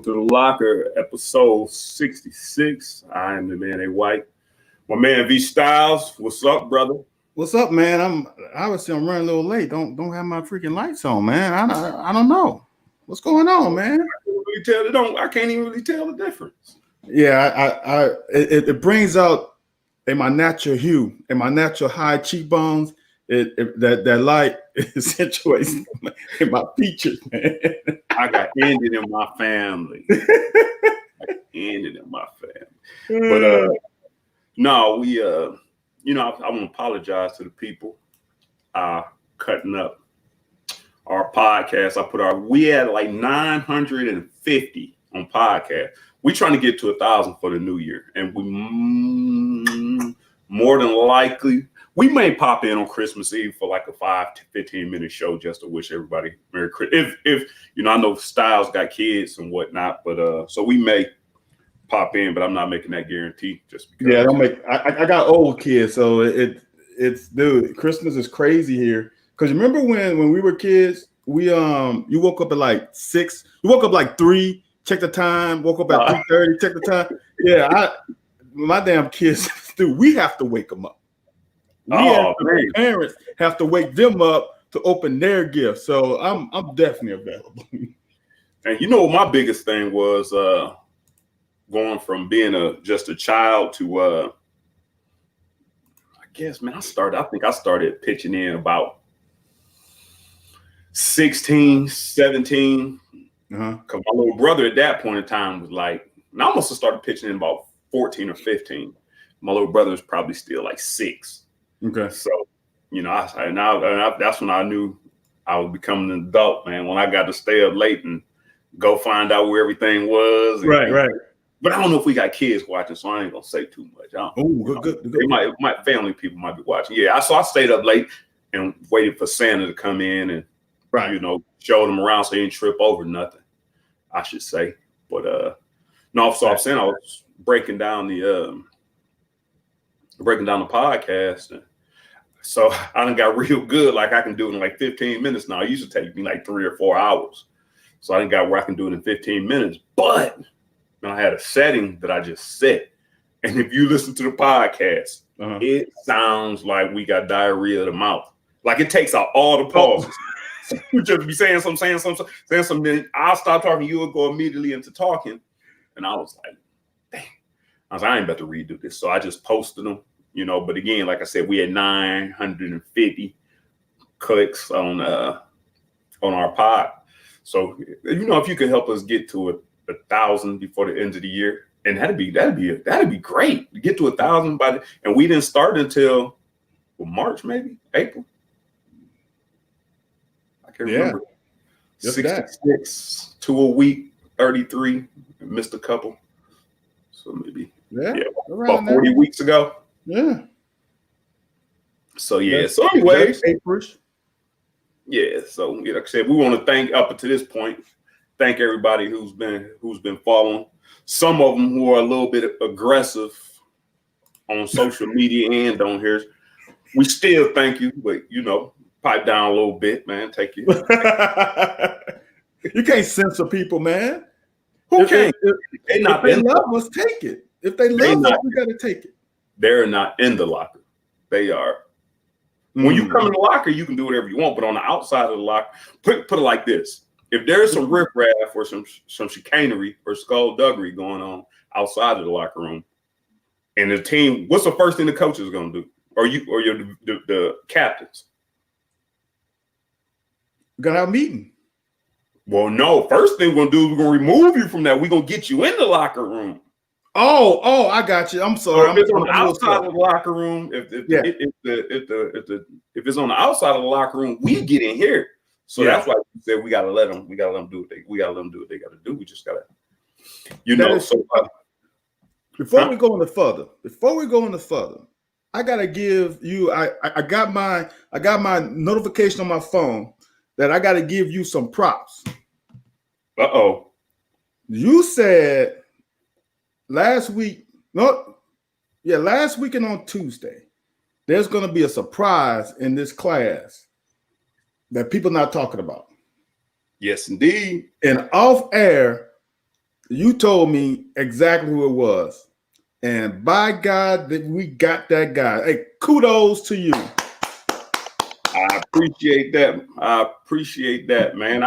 to the Locker, episode 66. I am the man A White. My man V Styles, what's up, brother? What's up, man? I'm running a little late. Don't have my freaking lights on, man. I don't know what's going on, man. I can't even really tell the difference. Yeah, it brings out in my natural hue and my natural high cheekbones. That light accentuates in my features, man. I got ended in my family. But no, we I want to apologize to the people cutting up our podcast. We had like 950 on podcast. We trying to get to 1,000 for the new year, and we more than likely we may pop in on Christmas Eve for like a 5 to 15 minute show just to wish everybody Merry Christmas. If I know Styles got kids and whatnot, but so we may pop in, but I'm not making that guarantee just because. Yeah, I got old kids, so it's dude. Christmas is crazy here. Cause remember when we were kids, you woke up at like 6, you woke up like 3, check the time, woke up at 3:30, check the time. Yeah, my damn kids, dude, we have to wake them up. Parents have to wake them up to open their gifts. So I'm definitely available. And you know what my biggest thing was going from being just a child to I think I started pitching in about 16, 17. Because my little brother at that point in time was like, I must have started pitching in about 14 or 15. My little brother was probably still like 6. Okay. So, that's when I knew I was becoming an adult, man. When I got to stay up late and go find out where everything was. Right. But I don't know if we got kids watching, so I ain't gonna say too much. Good. My family people might be watching. Yeah, so I stayed up late and waited for Santa to come in and show them around so he didn't trip over nothing, I should say. But so I'm saying I was breaking down the podcast. And so I done got real good. Like I can do it in like 15 minutes now. It used to take me like 3 or 4 hours. So I done got where I can do it in 15 minutes. But I had a setting that I just set. And if you listen to the podcast, it sounds like we got diarrhea of the mouth. Like it takes out all the pauses. We just be saying something. Then I'll stop talking. You'll go immediately into talking. And I was like, dang. I ain't about to redo this. So I just posted them, but again, like I said, we had 950 clicks on our pod. So, if you could help us get to 1,000 before the end of the year, and that'd be great to get to 1,000 and we didn't start until March, maybe April. I can't remember. 66 to a week, 33, missed a couple. So maybe about 40 weeks ago. Yeah. So So anyways, April. Yeah. So like I said, we want to thank up to this point. Thank everybody who's been following. Some of them who are a little bit aggressive on social media and on here. We still thank you, but pipe down a little bit, man. Take you. You can't censor people, man. Who can't? If they love us, take it. If they love us, we gotta take it. They're not in the locker. They are. When you come in the locker, you can do whatever you want. But on the outside of the locker, put it like this: if there's some riffraff or some chicanery or skullduggery going on outside of the locker room, and the team, what's the first thing the coach is going to do, or the captains? We're gonna have a meeting. Well, no. First thing we're gonna do is we're gonna remove you from that. We're gonna get you in the locker room. Oh, I got you. I'm sorry. If it's on the outside of the locker room, if it's on the outside of the locker room, we get in here. So that's why we said we gotta let them. We gotta let them do what they gotta do. We just gotta, Before we go any further, I gotta give you. I got my notification on my phone that I gotta give you some props. You said last week and on Tuesday, there's going to be a surprise in this class that people not talking about. Yes, indeed. And off air, You told me exactly who it was. And by God, that we got that guy. Hey, kudos to you. I appreciate that. I appreciate that, man.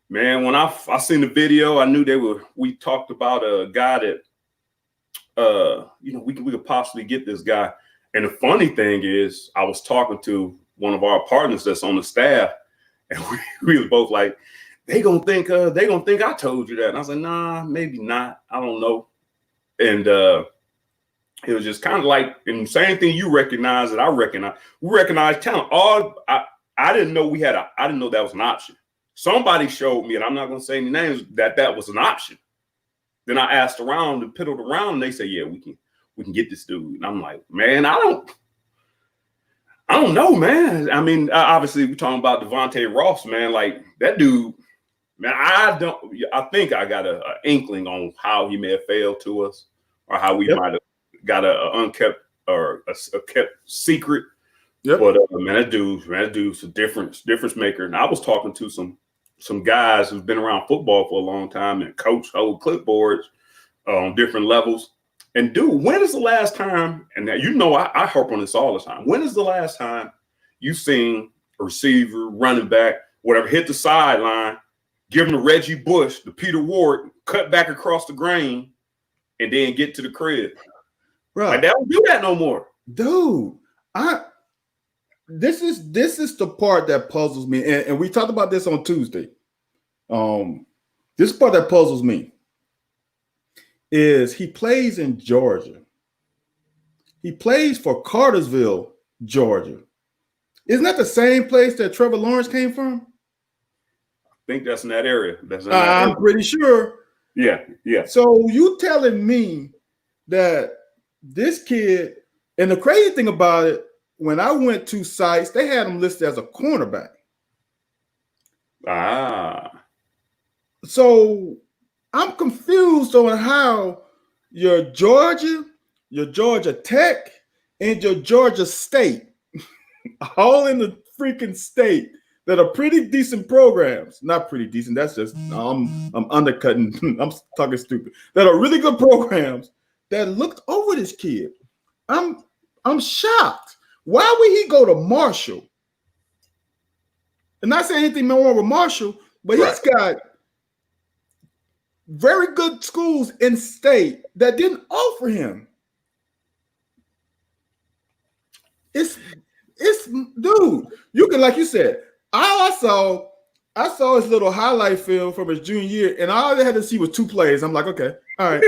When I seen the video, I knew we talked about a guy that we could possibly get this guy. And the funny thing is, I was talking to one of our partners that's on the staff, and we were both like, they gonna think I told you that. And I was like, nah, maybe not. I don't know. And it was just kind of like, and same thing you recognize that I recognize. We recognize talent. I didn't know I didn't know that was an option. Somebody showed me, and I'm not gonna say any names, that was an option. Then I asked around and piddled around, and they say, yeah, we can get this dude. And I'm like, man, I don't know, man. I mean, obviously we're talking about Devontae Ross, man. Like that dude, man, I think I got an inkling on how he may have failed to us, or how we might have got a unkept or a kept secret. Yep. But man, that dude's a difference maker. And I was talking to some guys who've been around football for a long time and coach old clipboards on different levels. And dude, when is the last time? And now, I harp on this all the time. When is the last time you seen a receiver, running back, whatever, hit the sideline, give him the Reggie Bush, the Peter Ward, cut back across the grain, and then get to the crib? Right. Like, they don't do that no more. Dude, this is the part that puzzles me. And we talked about this on Tuesday. This part that puzzles me is he plays in Georgia. He plays for Cartersville, Georgia. Isn't that the same place that Trevor Lawrence came from? I think that's in that area. I'm pretty sure. Yeah. So you telling me that this kid, and the crazy thing about it, when I went to sites, they had him listed as a cornerback. So I'm confused on how your Georgia Tech, and your Georgia State, all in the freaking state, that are pretty decent programs. Not pretty decent. That's just I'm undercutting. I'm talking stupid. That are really good programs that looked over this kid. I'm shocked. Why would he go to Marshall? And not saying anything wrong with Marshall, but he's got very good schools in state that didn't offer him. It's dude. You can, like you said, I saw his little highlight film from his junior year, and all I had to see was 2 plays. I'm like, okay, all right.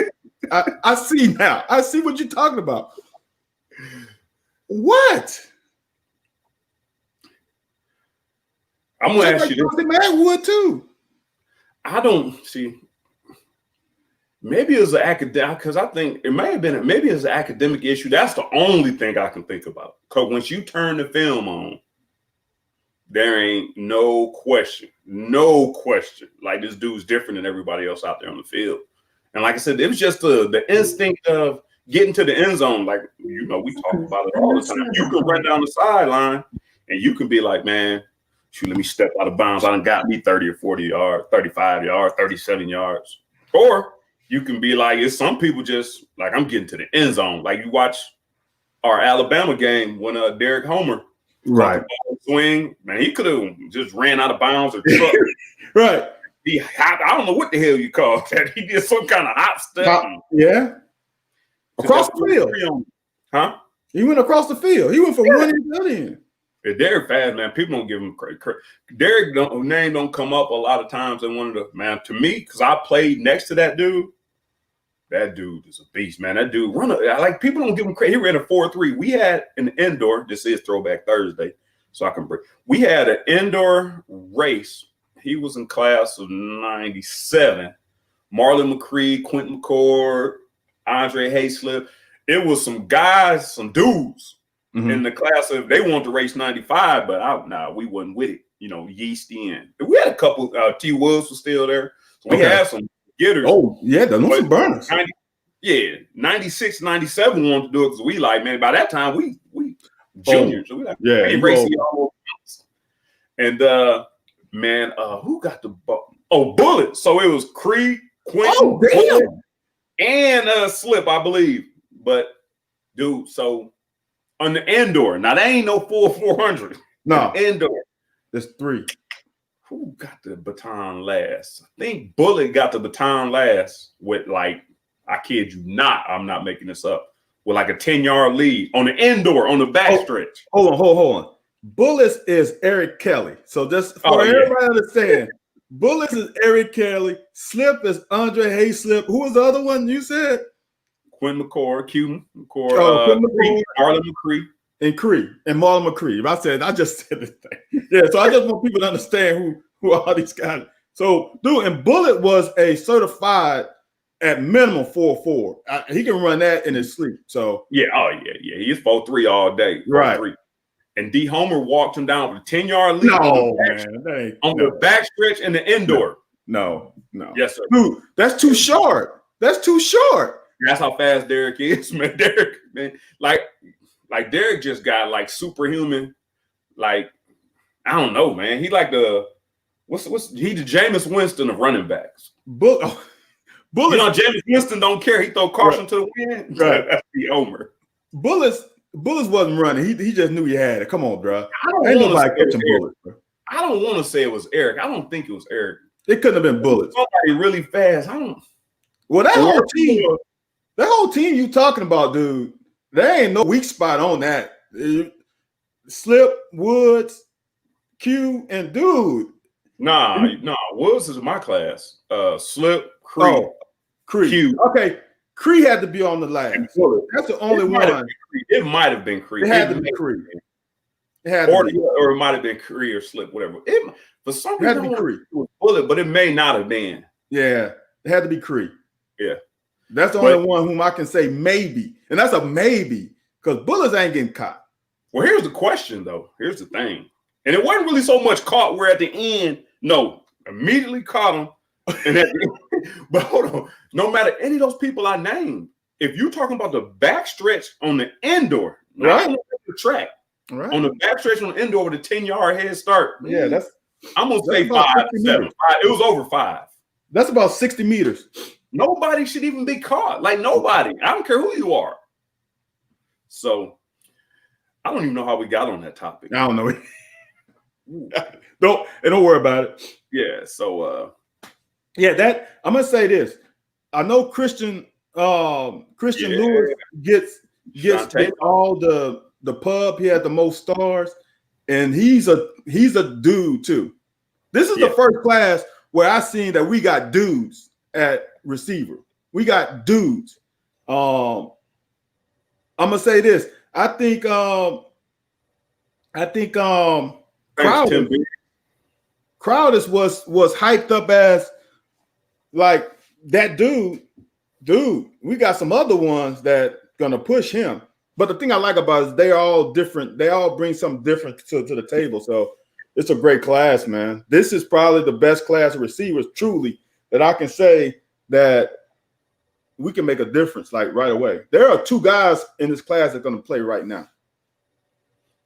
I see now. I see what you're talking about. What? I'm gonna ask you this. Man would too. I don't see. Maybe it was an academic, because I think it may have been. Maybe it's an academic issue. That's the only thing I can think about. Because once you turn the film on, there ain't no question. Like, this dude's different than everybody else out there on the field. And like I said, it was just the instinct of getting to the end zone. Like, we talk about it all the time. You can run down the sideline and you can be like, man, shoot, let me step out of bounds. I done got me 30 or 40 yards, 35 yards, 37 yards. Or you can be like, it's some people just like, I'm getting to the end zone. Like, you watch our Alabama game when Derek Homer swing, man, he could have just ran out of bounds or truck. Right. I don't know what the hell you call that. He did some kind of hop step. Yeah. Across the field. Huh? He went across the field. He went from one end to the other end. Derek fast, man. People don't give him credit. Derek name don't come up a lot of times in one of the, man, to me, because I played next to that dude. That dude is a beast, man. That dude like, people don't give him credit. He ran a 4.3. We had an indoor. This is Throwback Thursday, so I can break. We had an indoor race. He was in class of 97. Marlon McCree, Quentin McCord, Andre Hayslip. It was some guys, some dudes in the class of, they wanted to race 95, but we wasn't with it. Yeasty in. We had a couple. T. Woods was still there. So we had some getters. Oh, yeah, those some burners. 96, 97 wanted to do it because we like, man, by that time we juniors. So we like, racing all over. And man, who got the ball? Oh, Bullet. So it was Creed, Quentin, Oh, damn. and Slip, I believe. But dude, so on the indoor, now that ain't no full 400. No, Indoor. there's 3. Who got the baton last? I think Bullet got the baton last with like, I kid you not, I'm not making this up, with like a 10-yard lead on the indoor on the backstretch. Hold on. Bullets is Eric Kelly. So just for everybody to understand, Bullets is Eric Kelly. Slip is Andre Hayslip. Who was the other one you said? Quinn McCord, Quinn Quinn McCord. Marlon McCree. And Marlon McCree. I just said this thing. Yeah, so I just want people to understand who all these guys. So, dude, and Bullet was a certified at minimum 4.4. He can run that in his sleep. So yeah, he's 4.3 all day. 4.3. Right. And D Homer walked him down with a 10-yard lead. No, man. On the backstretch and the indoor. No. Yes, sir. Dude, that's too short. That's how fast Derek is, man. Derek, man, like Derek just got like superhuman. Like, I don't know, man. He like the he the Jameis Winston of running backs. Bullet. You know, Jameis Winston don't care. He throw caution to the wind. Right. That's the Homer. Bullets wasn't running. He just knew he had it. Come on, bro. Ain't nobody catching Bullets, bro. I don't want to say it was Eric. I don't think it was Eric. It couldn't have been Bullets. Somebody really fast. Well, that whole team you talking about, dude, there ain't no weak spot on that. Slip, Woods, Q, and dude. Nah. Woods is my class. Slip, Cree, Q. Okay, Cree had to be on the last. That's the only one. It might have been Cree. It had to be Cree. Or it might have been Cree or Slip, whatever. For some reason, it had to be Cree. Bullet, but it may not have been. Yeah, it had to be Cree. Yeah. That's the only one whom I can say maybe. And that's a maybe because Bullets ain't getting caught. Well, here's the question, though. Here's the thing. And it wasn't really so much caught where at the end, no, immediately caught him. But hold on. No matter any of those people I named, if you're talking about the backstretch on the indoor, not on the track, on the backstretch on the indoor with a 10-yard head start. Yeah, I'm going to say 5, 7. It was over 5. That's about 60 meters. Nobody should even be caught. Like nobody. I don't care who you are. So I don't even know how we got on that topic. I don't know. Don't worry about it. Yeah. So that I'm gonna say this. I know Christian Lewis gets all the pub. He had the most stars, and he's a dude too. This is the first class where I seen that we got dudes at receiver. We got dudes. I'm gonna say this. I think Crowders was hyped up as like that dude. We got some other ones that gonna push him. But the thing I like about it is they are all different. They all bring something different to the table. So it's a great class, man. This is probably the best class of receivers, truly, that I can say that we can make a difference like right away. There are 2 guys in this class that are going to play right now.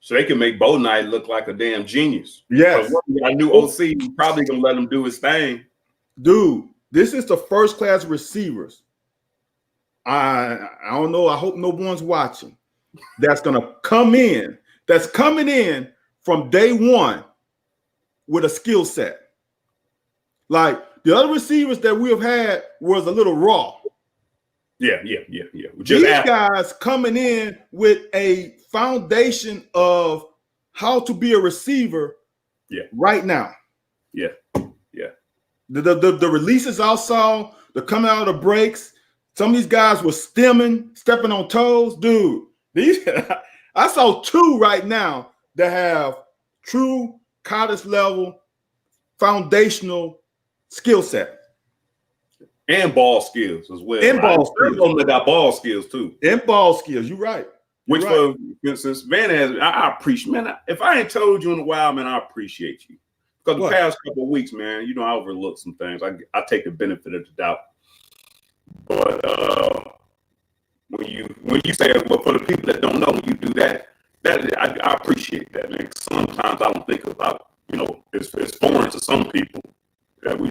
So they can make Bo Knight look like a damn genius. Yes. I knew OC probably going to let him do his thing. Dude, this is the first class of receivers. I don't know. I hope no one's watching. That's going to come in. That's coming in from day one with a skill set. Like the other receivers that we have had was a little raw. Yeah. These guys coming in with a foundation of how to be a receiver right now. Yeah. The releases I saw, the coming out of the breaks, some of these guys were stepping on toes. Dude, I saw 2 right now that have true college level foundational skill set. And ball skills as well. And ball skills. They got ball skills too. And ball skills. You're right. For instance, Van has, I appreciate, man. If I ain't told you in a while, man, I appreciate you. Because the past couple of weeks, man, you know, I overlooked some things. I take the benefit of the doubt. But when you say, well, for the people that don't know, when you do that I appreciate that, man. Sometimes I don't think about, you know, it's foreign to some people.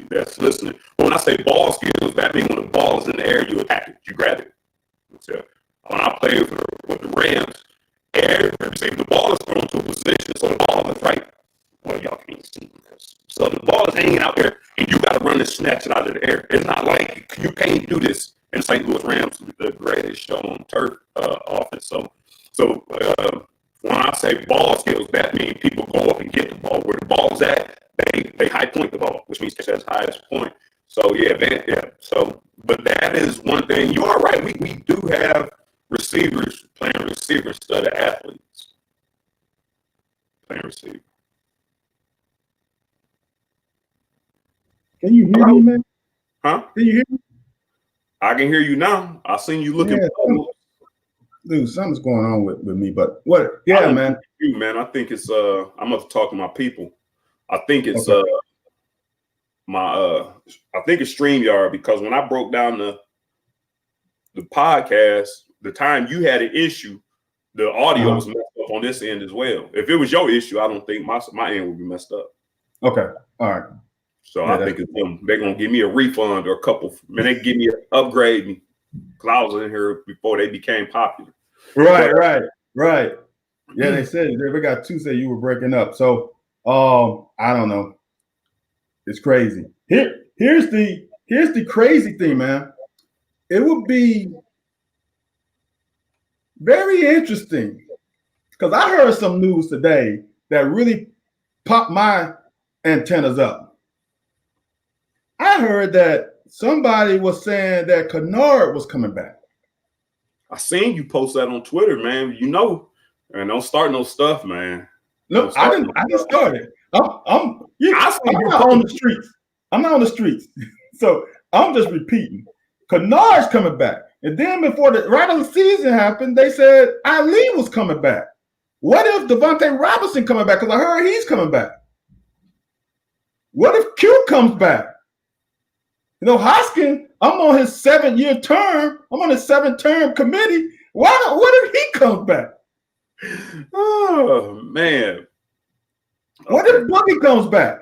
that's listening. When I say ball skills, that means when the ball is in the air, you attack it, you grab it. So when I play with the Rams, the ball is thrown to a position, so the ball is right. Well, y'all can't see because so the ball is hanging out there, and you got to run and snatch it out of the air. It's not like you can't do this in St. Louis Rams, the greatest show on turf offense. So when I say ball skills, that means people go up and get the ball. Where the ball's at, they high point the ball, which means it's at its highest point. So yeah. So, but that is one thing. You are right. We do have receivers playing receivers instead of athletes playing receiver. Can you hear me, man? Huh? Can you hear me? I can hear you now. I seen you looking. Yeah, dude, something's going on with me, but what? Yeah, man. You, man. I think it's I'm going to talk to my people. I think it's okay. I think it's StreamYard, because when I broke down the podcast, the time you had an issue, the audio was messed up on this end as well. If it was your issue, I don't think my end would be messed up. Okay. All right. So yeah, I think it's them. They're gonna give me a refund or a couple. Man, they give me an upgrade me because I was in here before they became popular. Right. Yeah, they said they got two say you were breaking up. So I don't know. It's crazy. Here's the crazy thing, man. It would be very interesting because I heard some news today that really popped my antennas up. I heard that somebody was saying that Kennard was coming back. I seen you post that on Twitter, man. You know, and don't start no stuff, man. No, I didn't start it. I'm not on the streets. I'm not on the streets. So I'm just repeating. Kennard's coming back. And then before the regular season happened, they said Ali was coming back. What if Devontae Robinson coming back? Because I heard he's coming back. What if Q comes back? You know, Hoskin, I'm on his 7-year term. I'm on his 7th-term committee. What if he comes back? Oh, man. What if Boogie comes back?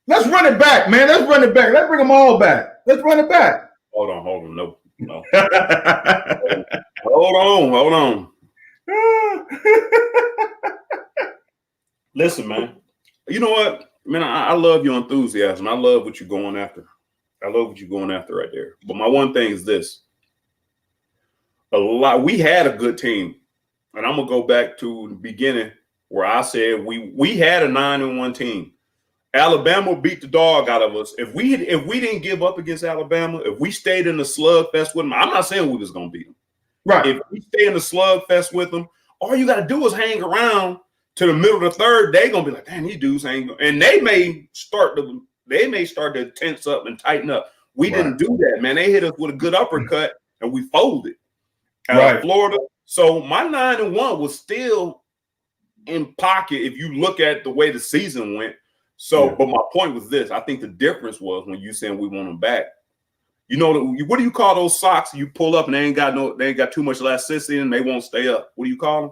Let's run it back, man. Let's run it back. Let's bring them all back. Let's run it back. Hold on. No. Hold on. Listen, man. You know what? Man, I love your enthusiasm. I love what you're going after. I love what you're going after right there. But my one thing is this. We had a good team. And I'm going to go back to the beginning where I said we had a 9-1 team. Alabama beat the dog out of us. If we didn't give up against Alabama, if we stayed in the slugfest with them, I'm not saying we was going to beat them. Right. If we stay in the slugfest with them, all you got to do is hang around to the middle of the third. They're going to be like, damn, these dudes ain't going. And they may start to tense up and tighten up. We didn't do that, man. They hit us with a good uppercut and we folded. Florida. So my 9-1 was still in pocket if you look at the way the season went. So, but my point was this. I think the difference was when you saying we want them back. You know, what do you call those socks you pull up and they ain't got too much elasticity and they won't stay up? What do you call them?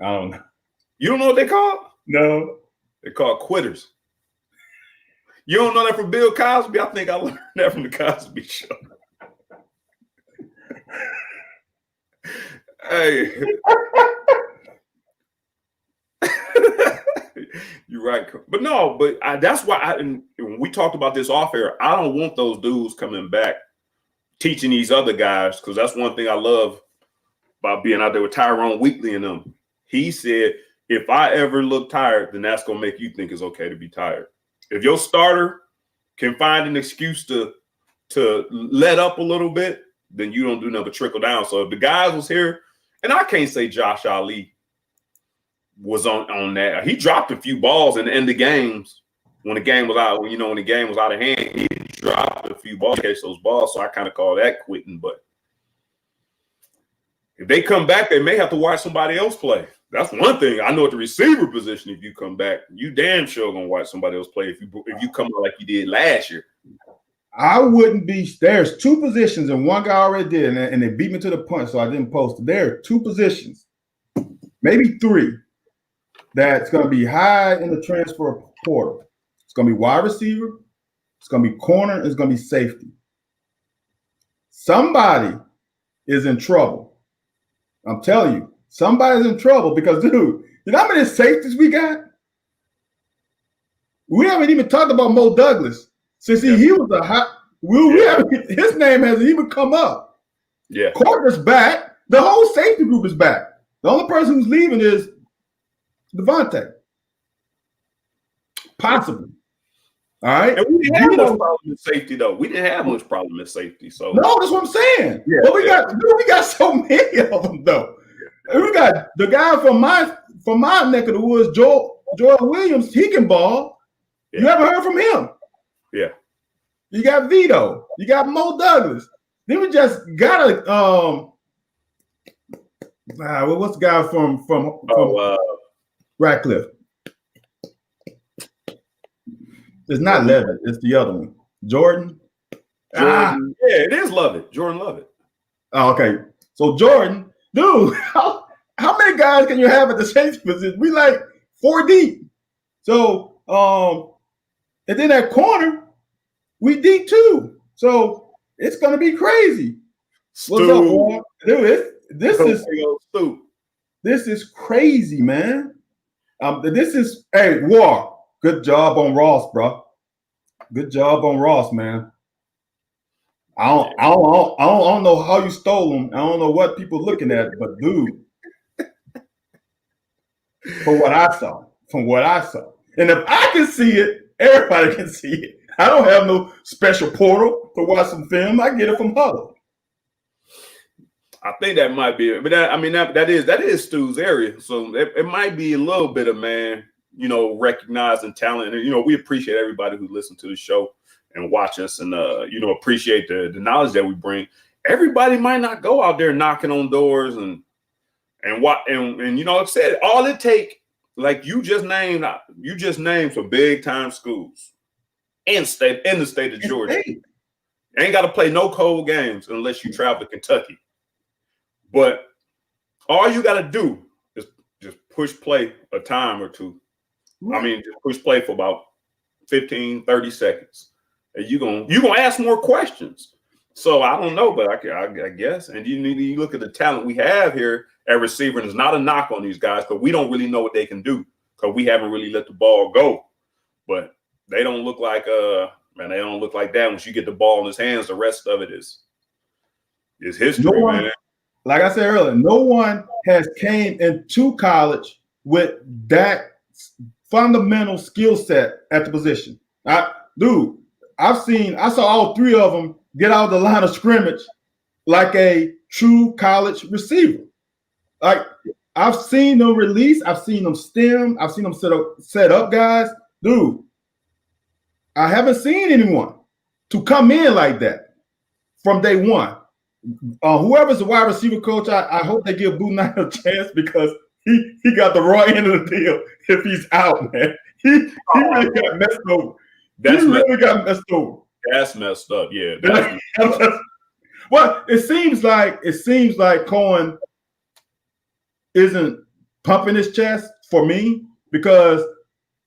I don't know. You don't know what they call? No. They're called quitters. You don't know that from Bill Cosby? I think I learned that from the Cosby Show. Hey. You're right. But no, that's why when we talked about this off air, I don't want those dudes coming back teaching these other guys, because that's one thing I love about being out there with Tyrone Wheatley and them. He said, if I ever look tired, then that's going to make you think it's okay to be tired. If your starter can find an excuse to let up a little bit, then you don't do nothing but trickle down. So if the guys was here, and I can't say Josh Ali was on that. He dropped a few balls in the end of games when the game was out. When the game was out of hand, he dropped a few balls to catch those balls. So I kind of call that quitting. But if they come back, they may have to watch somebody else play. That's one thing. I know at the receiver position, if you come back, you damn sure gonna watch somebody else play if you come out like you did last year. I wouldn't be. There's 2 positions, and one guy already did, and they beat me to the punch, so I didn't post it. There are 2 positions, maybe 3, that's going to be high in the transfer portal. It's going to be wide receiver. It's going to be corner. It's going to be safety. Somebody is in trouble. I'm telling you, somebody's in trouble because, dude, you know how many safeties we got? We haven't even talked about Mo Douglas since he was a hot. His name hasn't even come up. Yeah, corner's back. The whole safety group is back. The only person who's leaving is Devontae. Possibly. All right. And we didn't have much problem in safety, though. We didn't have much problem in safety. So no, that's what I'm saying. Yeah, but we got so many of them, though. And we got the guy from my neck of the woods, Joel Williams. He can ball. Yeah. You ever heard from him? Yeah. You got Vito. You got Mo Douglas. Then we just got a what's the guy from Radcliffe? It's not Levitt. It's the other one. Jordan. Yeah, it is Lovett. Jordan Lovett. Oh, okay. So Jordan, dude, how many guys can you have at the safety position? We like 4 deep. So and then that corner, we deep too. So it's gonna be crazy. What's up, boy? Dude, this is crazy, man. Hey, War. Good job on Ross, bro. Good job on Ross, man. I don't know how you stole him. I don't know what people are looking at, but dude, from what I saw, and if I can see it, everybody can see it. I don't have no special portal to watch some film. I get it from Huddle. I think that might be it, but that is Stu's area, so it might be a little bit of recognizing talent, and we appreciate everybody who listens to the show and watch us, and appreciate the knowledge that we bring. Everybody might not go out there knocking on doors and said all it take, like you just named some big time schools in the state of Georgia. You ain't got to play no cold games unless you travel to Kentucky. But all you got to do is just push play a time or two. Right. I mean, just push play for about 15, 30 seconds. And you're gonna ask more questions. So I don't know, but I guess. And you look at the talent we have here at receiver, and it's not a knock on these guys because we don't really know what they can do because we haven't really let the ball go. But they don't look like they don't look like that. Once you get the ball in his hands, the rest of it is history, man. Like I said earlier, no one has came into college with that fundamental skill set at the position. I saw all 3 of them get out of the line of scrimmage like a true college receiver. Like I've seen them release, I've seen them stem, I've seen them set up guys. Dude, I haven't seen anyone to come in like that from day one. Whoever's the wide receiver coach, I hope they give Bouknight a chance because he got the raw end of the deal if he's out, man. He really got messed over. Got messed over. That's messed up, yeah. Well, it seems like Cohen isn't pumping his chest for me because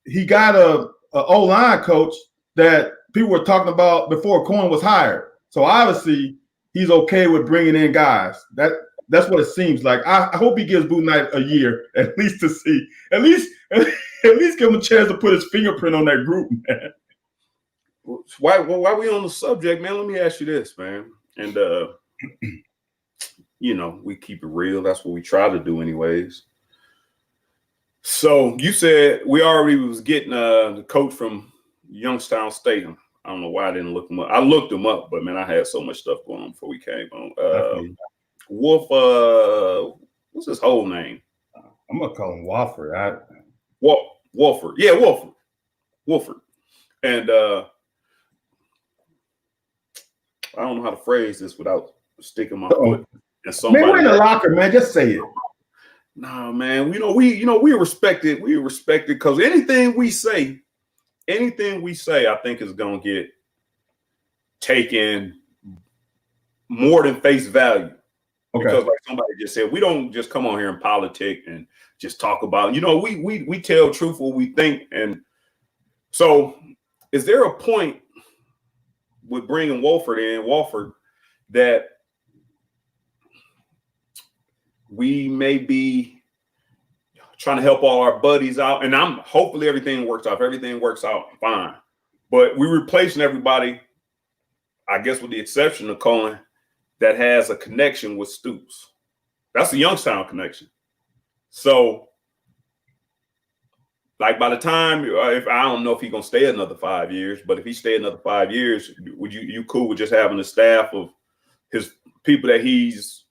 he got a O-line coach that people were talking about before Cohen was hired. So obviously he's okay with bringing in guys. That's what it seems like. I hope he gives Bouknight a year at least to see. At least give him a chance to put his fingerprint on that group, man. Why we on the subject, man? Let me ask you this, man. And we keep it real. That's what we try to do, anyways. So you said we already was getting the coach from Youngstown State. I don't know why I didn't look him up. I looked him up, but man, I had so much stuff going on before we came on. Wolf, what's his whole name? I'm gonna call him Wofford. Wolford. Yeah, Wolford. And I don't know how to phrase this without sticking my foot in somebody. Man, we're in the locker, man. Just say it. Nah, man. We respect it. We respect it because anything we say, I think is gonna get taken more than face value. Okay. Because like somebody just said, we don't just come on here and politic and just talk about, we tell truth what we think. And So, is there a point with bringing Wolford, that we may be trying to help all our buddies out? And hopefully everything works out. If everything works out, fine. But we're replacing everybody, I guess, with the exception of Cohen, that has a connection with Stoops. That's a Youngstown connection. So, like, by the time, if I don't know if he's gonna stay another 5 years, but if he stay another 5 years, would you cool with just having a staff of his people that he's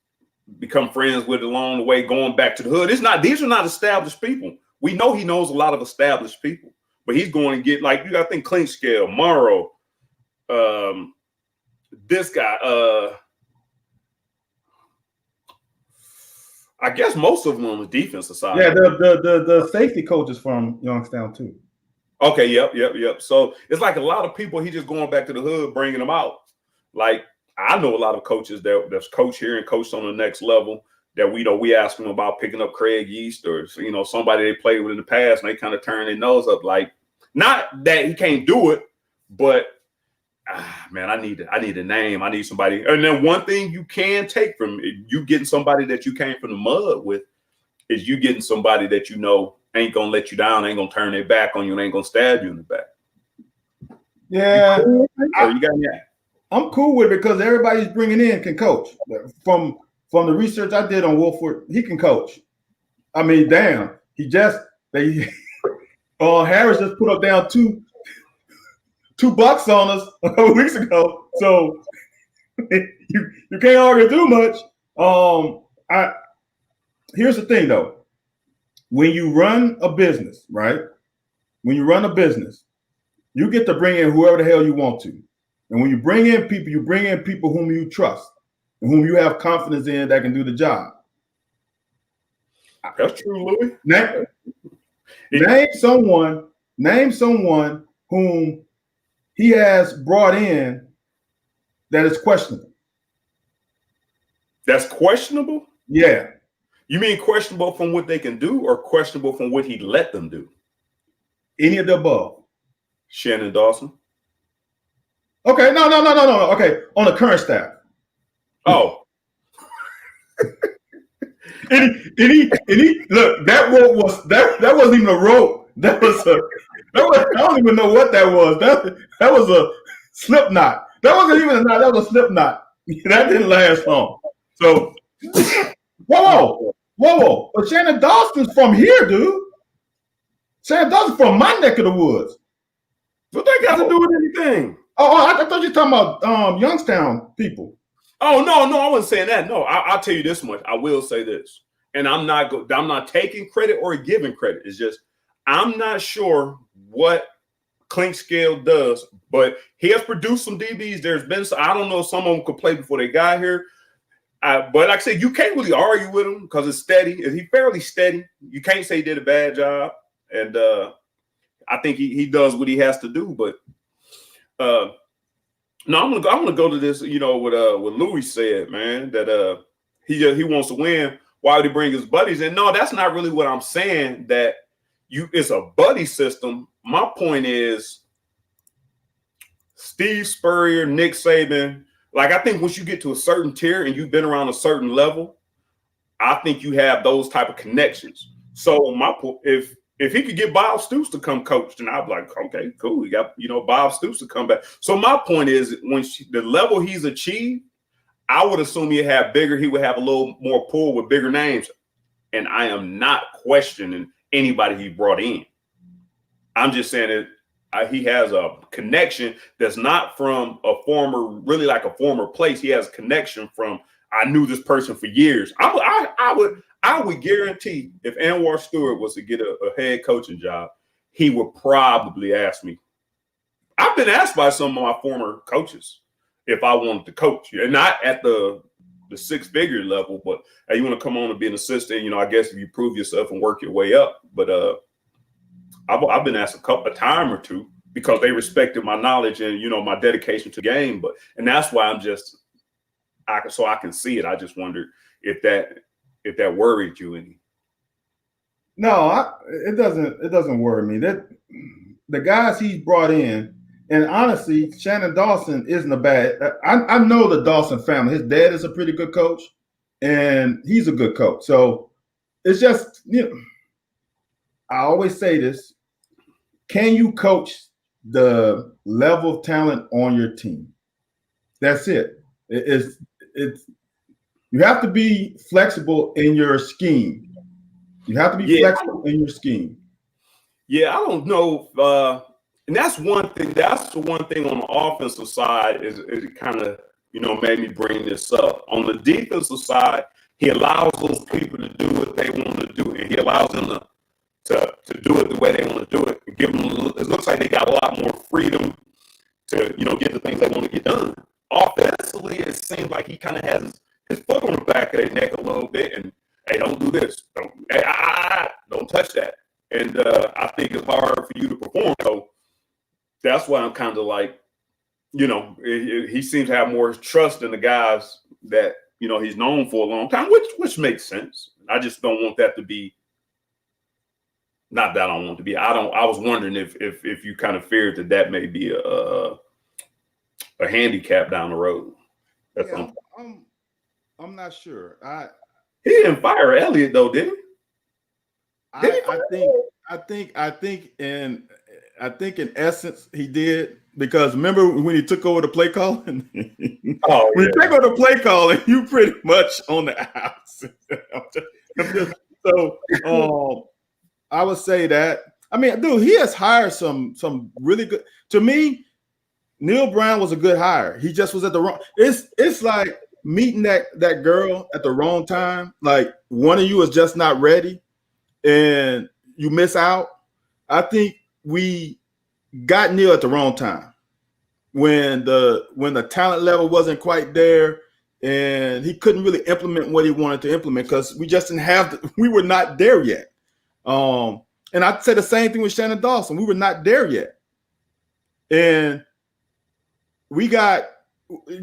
become friends with along the way, going back to the hood? These are not established people. We know he knows a lot of established people, but he's going to get, like, you got to think Clinkscale, Morrow, this guy, I guess most of them on the defensive side. Yeah, the safety coach is from Youngstown too. Okay, yep. So it's like a lot of people, he just going back to the hood, bringing them out. Like, I know a lot of coaches that's coached here and coached on the next level that we ask them about picking up Craig Yeast or, somebody they played with in the past, and they kind of turn their nose up. Like, not that he can't do it, but man, I need a name. I need somebody. And then one thing you can take from you getting somebody that you came from the mud with is you getting somebody that ain't gonna let you down, ain't gonna turn their back on you, and ain't gonna stab you in the back. Yeah, you got me. I'm cool with it because everybody's bringing in can coach. From the research I did on Wolford, he can coach. I mean, damn, Harris just put up down $2 on us a couple weeks ago, so you can't argue too much. Here's the thing though. When you run a business, right? When you run a business, you get to bring in whoever the hell you want to. And when you bring in people whom you trust and whom you have confidence in that can do the job. That's true, Louis. Name someone whom he has brought in that is questionable. That's questionable? Yeah. You mean questionable from what they can do or questionable from what he let them do? Any of the above. Shannon Dawson? Okay, no. Okay, on the current staff. Oh. Any look, that rope that wasn't even a rope. I don't even know what that was. That was a slip knot. That wasn't even a knot, that was a slip knot. That didn't last long. So whoa. But Shannon Dawson's from here, dude. Shannon Dawson's from my neck of the woods. What that got to do with anything? I thought you were talking about Youngstown people. Oh, no, I wasn't saying that. No, I'll tell you this much. I will say this. And I'm not taking credit or giving credit. It's just I'm not sure what Clinkscale does, but he has produced some DBs. There's been I don't know if some of them could play before they got here. But like I said, you can't really argue with him because it's steady. He's fairly steady. You can't say he did a bad job. And I think he does what he has to do. But no, I'm gonna go to this. What Louis said, man, that he wants to win. Why would he bring his buddies in? No, that's not really what I'm saying. That it's a buddy system. My point is Steve Spurrier, Nick Saban. Like, I think once you get to a certain tier and you've been around a certain level, I think you have those type of connections. So if he could get Bob Stoops to come coach, then I'd be like, okay, cool. We got, Bob Stoops to come back. So my point is, when the level he's achieved, I would assume he would have a little more pull with bigger names. And I am not questioning anybody he brought in. I'm just saying that he has a connection that's not from a former place. He has a connection from, I knew this person for years. I would guarantee if Anwar Stewart was to get a head coaching job, he would probably ask me. I've been asked by some of my former coaches if I wanted to coach, and not at the six-figure level, but hey, you want to come on and be an assistant? I guess if you prove yourself and work your way up. But I've been asked a time or two because they respected my knowledge and my dedication to the game. And that's why I can see it. I just wondered if that worried you any. No, it doesn't worry me. That the guys he's brought in, and honestly, Shannon Dawson isn't a bad. I know the Dawson family. His dad is a pretty good coach, and he's a good coach. So it's just, I always say this: can you coach the level of talent on your team? That's it. It's you have to be flexible in your scheme. You have to be flexible in your scheme. Yeah, I don't know. And that's one thing. That's the one thing on the offensive side is it kind of, made me bring this up. On the defensive side, he allows those people to do what they want to do, and he allows them to do it the way they want to do it. Give them. It looks like they got a lot more freedom to, get the things they want to get done. Offensively, it seems like he kind of has his foot on the back of their neck a little bit, and hey, don't do this. Don't touch that. And I think it's hard for you to perform. So that's why I'm kind of like, he seems to have more trust in the guys that, he's known for a long time, which makes sense. I just don't want that to be, not that I don't want to be. I was wondering if you kind of feared that may be a handicap down the road. That's I'm not sure. He didn't fire Elliott though, did he? I think in essence he did, because remember when he took over the play calling? When you take over the play calling, you pretty much on the house. So I would say that. I mean, dude, he has hired some really good. To me, Neil Brown was a good hire. He just was at the wrong. It's like meeting that girl at the wrong time. Like one of you is just not ready, and you miss out. I think we got Neil at the wrong time when the talent level wasn't quite there, and he couldn't really implement what he wanted to implement because we just didn't have. We were not there yet. And I'd say the same thing with Shannon Dawson. We were not there yet, and we got.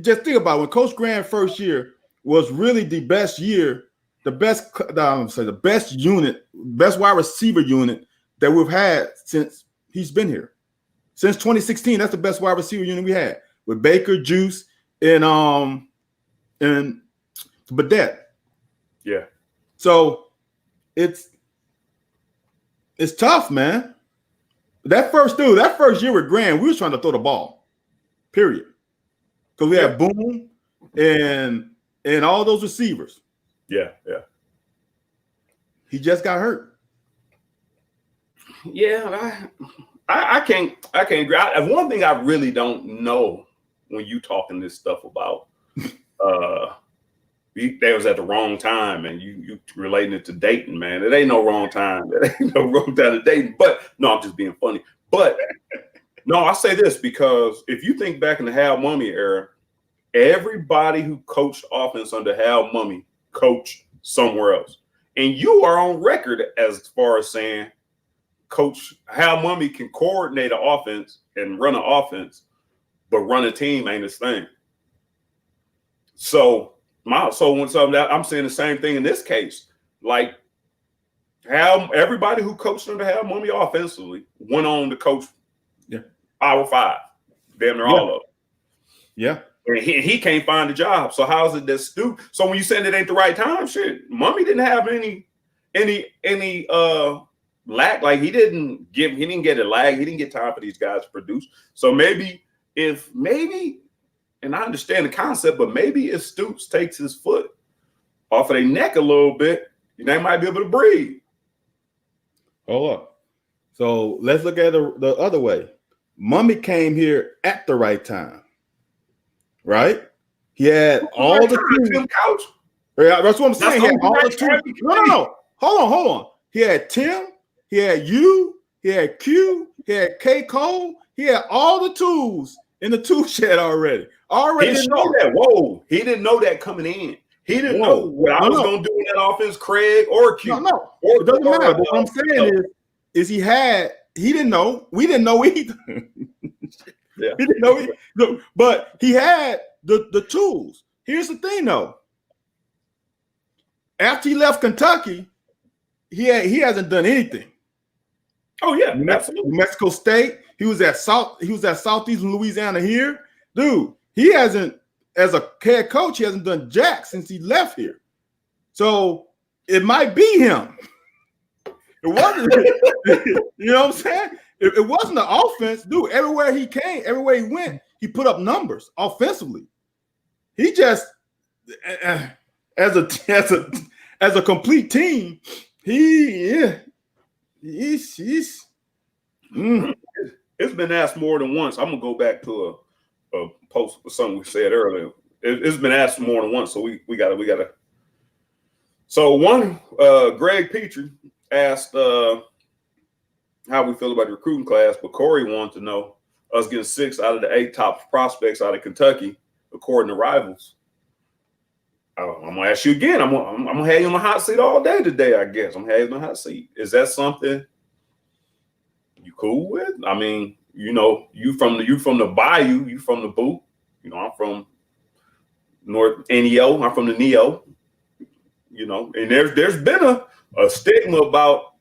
Just think about it. When Coach Grant first year was really the best year, the best unit, best wide receiver unit that we've had since he's been here. Since 2016, that's the best wide receiver unit we had with Baker, Juice, and Badette. Yeah. So it's tough, man. That first year with Grant, we was trying to throw the ball. Period. Because we had Boom and all those receivers. Yeah. He just got hurt. Yeah, I can't agree. One thing I really don't know when you talking this stuff about, they was at the wrong time, and you relating it to Dayton, man. It ain't no wrong time. It ain't no wrong time to Dayton. But no, I'm just being funny. But no, I say this because if you think back in the Hal Mumme era, everybody who coached offense under Hal Mumme coached somewhere else. And you are on record as far as saying Coach Hal Mumme can coordinate an offense and run an offense, but run a team ain't his thing. So I'm saying the same thing in this case. Like everybody who coached under Hal Mumme offensively went on to coach Power 5. Damn near all of them. Yeah. And he can't find a job. So how is it that Stu? So when you saying it ain't the right time, shit, Mumme didn't have any lack. Like he didn't get a lag. He didn't get time for these guys to produce. So maybe, and I understand the concept, but maybe if Stoops takes his foot off of their neck a little bit, they might be able to breathe. Hold up. So let's look at it the other way. Mumme came here at the right time, right? He had all the tools. Couch. Yeah, that's what I'm saying. He had all the tools. No. Hold on. He had Tim. He had you. He had Q. He had K. Cole. He had all the tools in the tool shed already. He didn't know that. Whoa. He didn't know that coming in. He didn't know what I was going to do in that offense, Craig or Q. No. It doesn't matter. But what I'm saying is he didn't know. We didn't know either. Yeah. He didn't know either. But he had the tools. Here's the thing, though. After he left Kentucky, he hasn't done anything. Oh yeah, absolutely. New Mexico State. He was at Southeastern Louisiana here. Dude, he hasn't, as a head coach, he hasn't done jack since he left here. So it might be him. It wasn't, you know what I'm saying? It wasn't the offense, dude. Everywhere he came, everywhere he went, he put up numbers offensively. He just, as a complete team, he's. It's been asked more than once. I'm gonna go back to a post or something we said earlier. It's been asked more than once, so we gotta. So Greg Petrie asked how we feel about the recruiting class, but Corey wanted to know us getting 6 out of the 8 top prospects out of Kentucky, according to Rivals. I'm gonna ask you again. I'm gonna have you on the hot seat all day today. I guess I'm having the hot seat. Is that something you cool with? I mean, you from the Bayou, you from the boot. I'm from North NEO. I'm from the Neo. And there's been a stigma about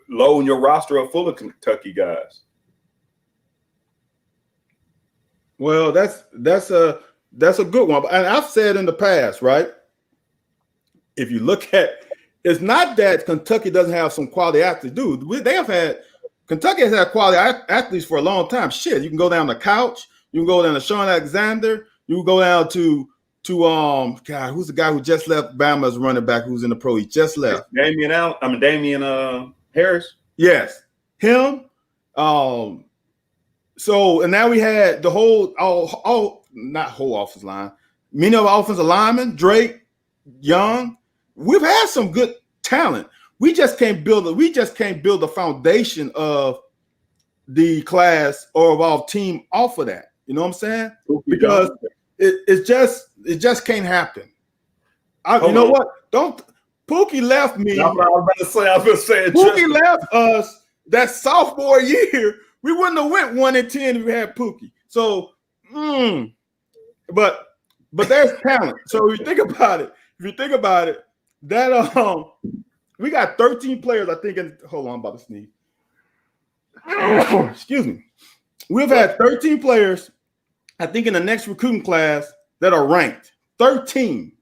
loading your roster up full of Kentucky guys. Well, that's a good one. And I've said in the past, right? If you look at, it's not that Kentucky doesn't have some quality athletes. Dude, Kentucky has had quality athletes for a long time. Shit, you can go down to Couch, you can go down to Sean Alexander, you can go down to God, who's the guy who just left Bama as running back who's in the pro? He just left. Damian Harris. Yes, him. So, and now we had the not whole offensive line, many of our offensive linemen, Drake, Young. We've had some good talent. We just can't build a foundation of the class or of our team off of that. You know what I'm saying? Because it just can't happen. You know what? Pookie left me. I was about to say. Pookie left us that sophomore year. We wouldn't have went 1-10 if we had Pookie. So, but there's talent. So if you think about it, that we got 13 players. I think. Hold on, I'm about to sneeze. Excuse me. We've had 13 players. I think in the next recruiting class that are ranked 13.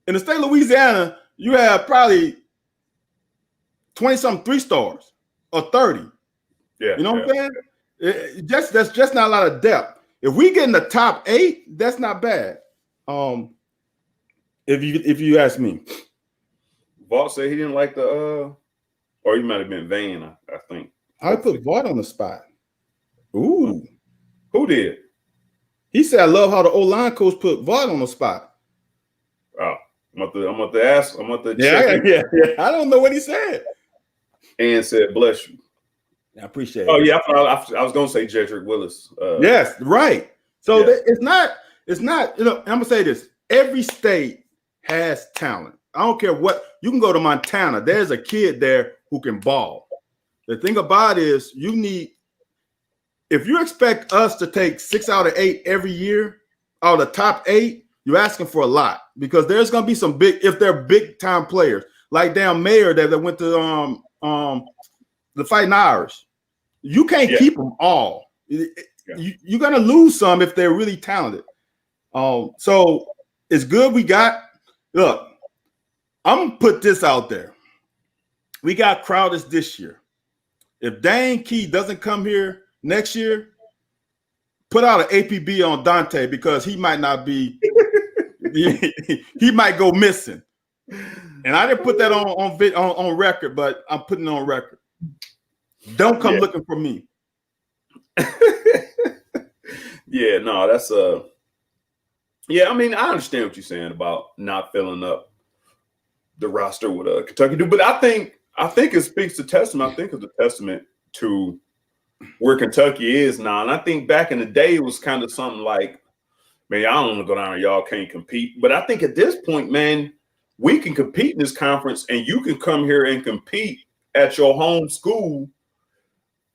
In the state of Louisiana, you have probably 20-something 3-stars or 30. Yeah, you know what I'm saying? That's just not a lot of depth. If we get in the top 8, that's not bad. If you ask me, Vaught said he didn't like or he might have been Van. I think I put Vaught on the spot. Ooh, who did? He said, "I love how the O-line coach put Vaught on the spot." Oh, I'm about to ask. I'm about to check. Yeah. I don't know what he said. And said, "Bless you." I appreciate it. Oh yeah, I was gonna say Jedrick Willis. Yes, right. So it's not. I'm gonna say this: every state has talent. I don't care what. You can go to Montana. There's a kid there who can ball. The thing about it is, if you expect us to take 6 out of 8 every year, out of the top 8, you're asking for a lot because there's gonna be some if they're big time players like Dan Mayer that went to the Fighting Irish. You can't keep them all. You're gonna lose some if they're really talented. So it's good we got. Look, I'm gonna put this out there. We got Crowders this year. If Dane Key doesn't come here next year, put out an APB on Dante because he might not be. he might go missing. And I didn't put that on record, but I'm putting it on record. Don't come looking for me. Yeah, no, that's yeah, I mean, I understand what you're saying about not filling up the roster with a Kentucky dude, but I think it speaks to testament. I think it's a testament to where Kentucky is now. And I think back in the day it was kind of something like, man, I don't want to go down there, y'all can't compete. But I think at this point, man, we can compete in this conference and you can come here and compete at your home school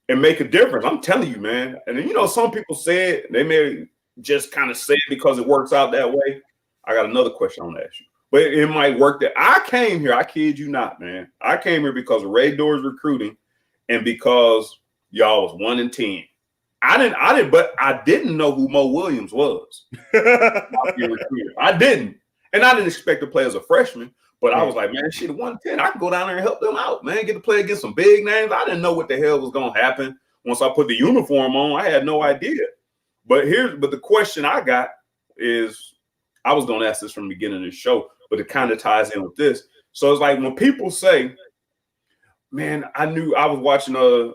and make a difference. I'm telling you, man. And some people said they may just kind of say it because it works out that way. I got another question I want to ask you. but it might work. That I came here, I kid you not, man. I came here because of Ray Doors recruiting, and because y'all was 1-10. I didn't know who Mo Williams was. I didn't, and I didn't expect to play as a freshman. But I was like, man, shit, 1-10. I can go down there and help them out, man. Get to play against some big names. I didn't know what the hell was gonna happen once I put the uniform on. I had no idea. But the question I got is, I was gonna ask this from the beginning of the show, but it kind of ties in with this. So it's like when people say, man, I was watching a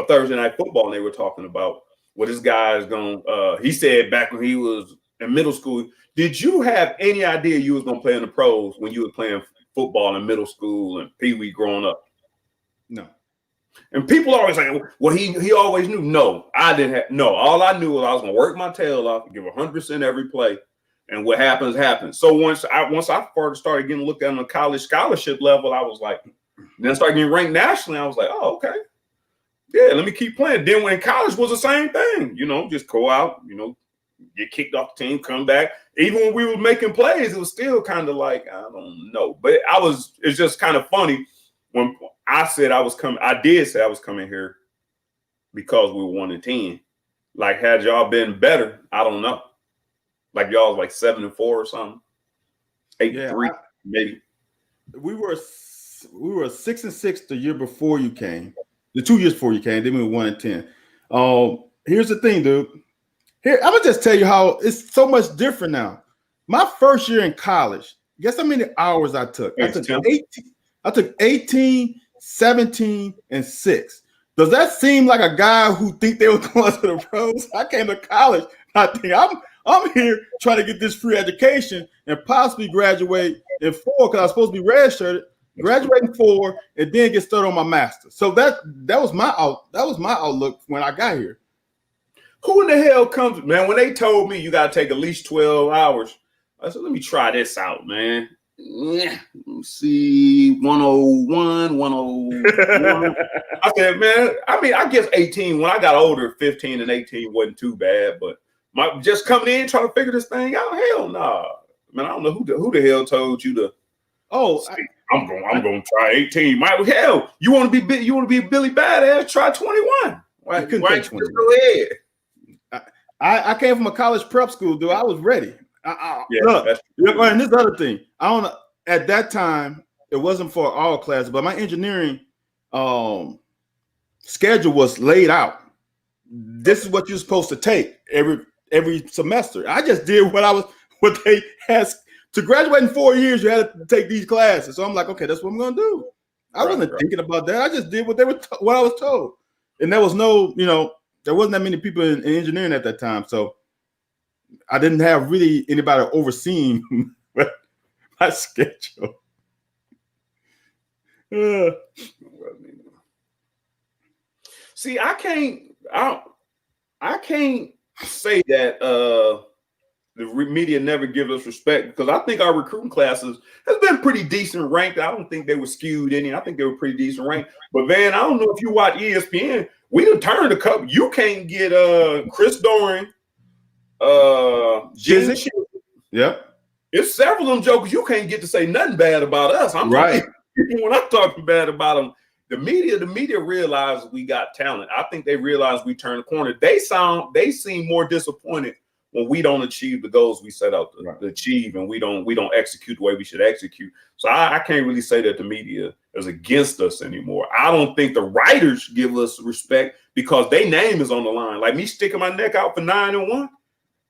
Thursday Night Football, and they were talking about what this guy is going. He said back when he was in middle school, did you have any idea you was gonna play in the pros when you were playing football in middle school and Pee Wee growing up? No. And people always say, well, he always knew. No, I didn't have. No, all I knew was I was gonna work my tail off and give 100% every play, and what happens happens. So once I started getting looked at on a college scholarship level, I was like, then I started getting ranked nationally. I was like, oh, okay. Yeah, let me keep playing. Then when college was the same thing, just go out, get kicked off the team, come back. Even when we were making plays, it was still kind of like, I don't know. But it's just kind of funny when I said I was coming. I did say I was coming here because we were 1-10. Like, had y'all been better, I don't know. Like y'all was like 7-4 or something, 8-3 maybe. We were 6-6 the year before you came. The 2 years before you came, then we were 1-10. Here's the thing, dude. Here, I'm gonna just tell you how it's so much different now. My first year in college, guess how many hours I took? I took 18, 17, and 6. Does that seem like a guy who think they were going to the pros? I came to college. I think I'm here trying to get this free education and possibly graduate in 4 because I was supposed to be redshirted. Graduate in 4 and then get started on my master's. So that was my outlook when I got here. Who in the hell comes, man? When they told me you got to take at least 12 hours, I said, let me try this out, man. Let me see, 101, 101. I said, man, I guess 18. When I got older, 15 and 18 wasn't too bad, but just coming in trying to figure this thing out, hell nah. Man, I don't know who the hell told you to. Oh, I'm going to try 18. Hell, you want to be Billy Badass? Try 21. Why couldn't take 21? Go ahead. I came from a college prep school, dude. I was ready. Look, and this other thing, I don't know. At that time, it wasn't for all classes, but my engineering schedule was laid out. This is what you're supposed to take every semester. I just did what they asked. To graduate in 4 years, you had to take these classes. So I'm like, okay, that's what I'm going to do. I wasn't thinking about that. I just did what I was told. And there was there wasn't that many people in engineering at that time. So I didn't have really anybody overseeing my schedule. See, I can't say that the media never gives us respect, because I think our recruiting classes has been pretty decent ranked. I don't think they were skewed any. I think they were pretty decent ranked. But man, I don't know if you watch ESPN. We done turned a couple. You can't get Chris Doering, Gene. Yep. It's several of them jokers you can't get to say nothing bad about us. I'm right. When I'm talking bad about them, the media realizes we got talent. I think they realize we turned the corner. They seem more disappointed when we don't achieve the goals we set out to achieve, and we don't execute the way we should execute. So I can't really say that the media is against us anymore. I don't think the writers give us respect because their name is on the line. Like me sticking my neck out for 9-1.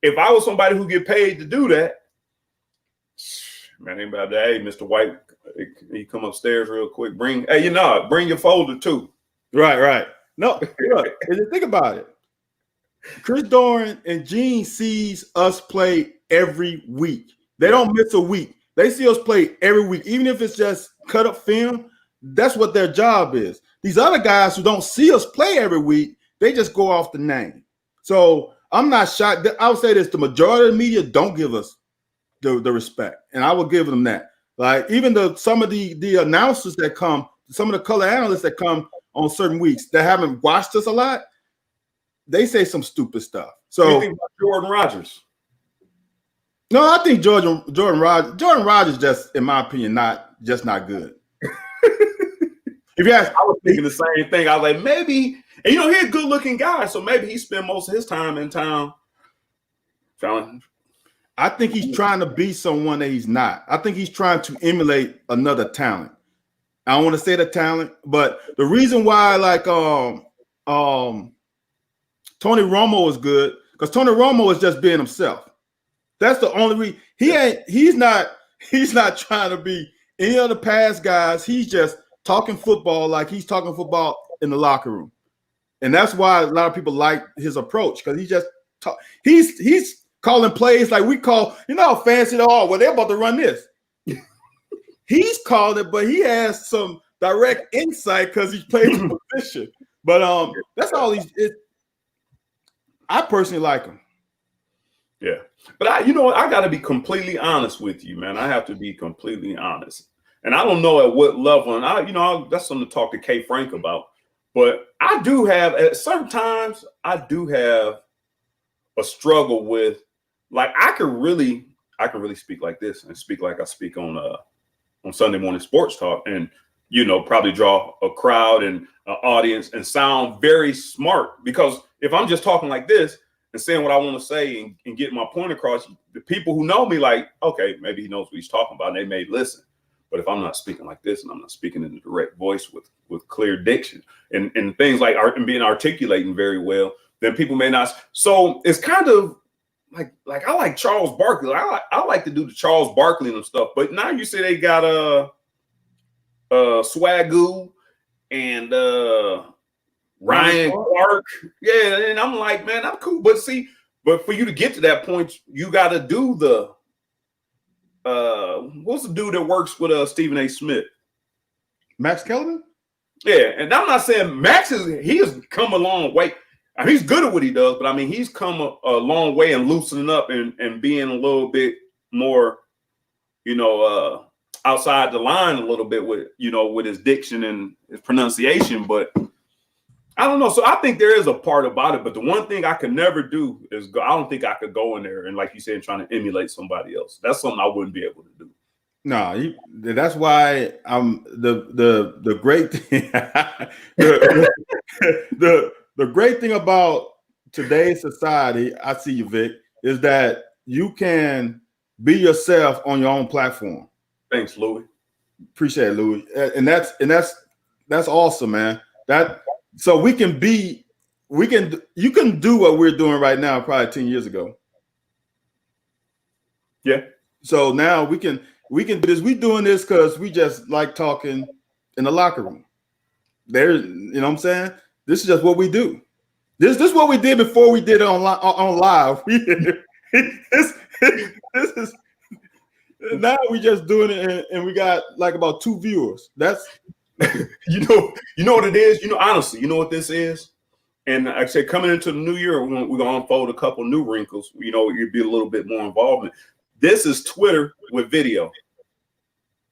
If I was somebody who get paid to do that, man, anybody, hey, Mr. White, you come upstairs real quick. Bring your folder too. Right. No, look, think about it. Chris Doering and Gene sees us play every week. They don't miss a week. They see us play every week, even if it's just cut up film. That's what their job is. These other guys who don't see us play every week, they just go off the name. So I'm not shocked. I would say this: the majority of the media don't give us the respect, and I will give them that. Like even some of the announcers that come, some of the color analysts that come on certain weeks that haven't watched us a lot, they say some stupid stuff. So what do you think about Jordan Rodgers? No, I think Jordan Rogers just, in my opinion, not good. If you ask, I was thinking the same thing. I was like, maybe, and he's a good looking guy, so maybe he spent most of his time in town. I think he's trying to be someone that he's not. I think he's trying to emulate another talent. I don't want to say the talent, but the reason why, like, Tony Romo is good because Tony Romo is just being himself. That's the only reason. He's not trying to be any other past guys. He's just talking football like he's talking football in the locker room, and that's why a lot of people like his approach because he's calling plays like we call. You know how fancy they are. Well, they're about to run this. He's called it, but he has some direct insight because he plays the position. But that's all I personally like him. Yeah, but I got to be completely honest with you, man. I have to be completely honest. And I don't know at what level, and that's something to talk to K Frank about. But I do have, at certain times, I do have a struggle with, like, I can really speak like this and speak like I speak on Sunday morning sports talk, and probably draw a crowd and an audience and sound very smart. Because if I'm just talking like this and saying what I want to say and getting my point across, the people who know me, like, okay, maybe he knows what he's talking about, and they may listen. But if I'm not speaking like this and I'm not speaking in a direct voice with clear diction and things like art and being articulating very well, then people may not. So it's kind of like I like Charles Barkley. I like to do the Charles Barkley and stuff. But now you say they got Swagoo and Ryan Clark. Yeah, and I'm like, man, I'm cool. But for you to get to that point, you got to do the what's the dude that works with Stephen A. Smith? Max Kellerman? Yeah, and I'm not saying Max he has come a long way. I mean, he's good at what he does, but I mean, he's come a long way in loosening up and being a little bit more, outside the line a little bit with his diction and his pronunciation. But I don't know. So I think there is a part about it. But the one thing I could never do is I don't think I could go in there and, like you said, trying to emulate somebody else. That's something I wouldn't be able to do. No, that's why I'm the great thing. The great thing about today's society, I see you, Vic, is that you can be yourself on your own platform. Thanks, Louis. Appreciate it, Louis. And that's awesome, man. So you can do what we're doing right now probably 10 years ago. Yeah. So now we can do this. We're doing this because we just like talking in the locker room. You know what I'm saying? This is just what we do. This is what we did before we did it on live. This is now we just doing it and we got like about 2 viewers. That's you know what it is. Honestly, you know what this is. And like I said, coming into the new year, we're gonna unfold a couple new wrinkles. You'd be a little bit more involvement. This is Twitter with video.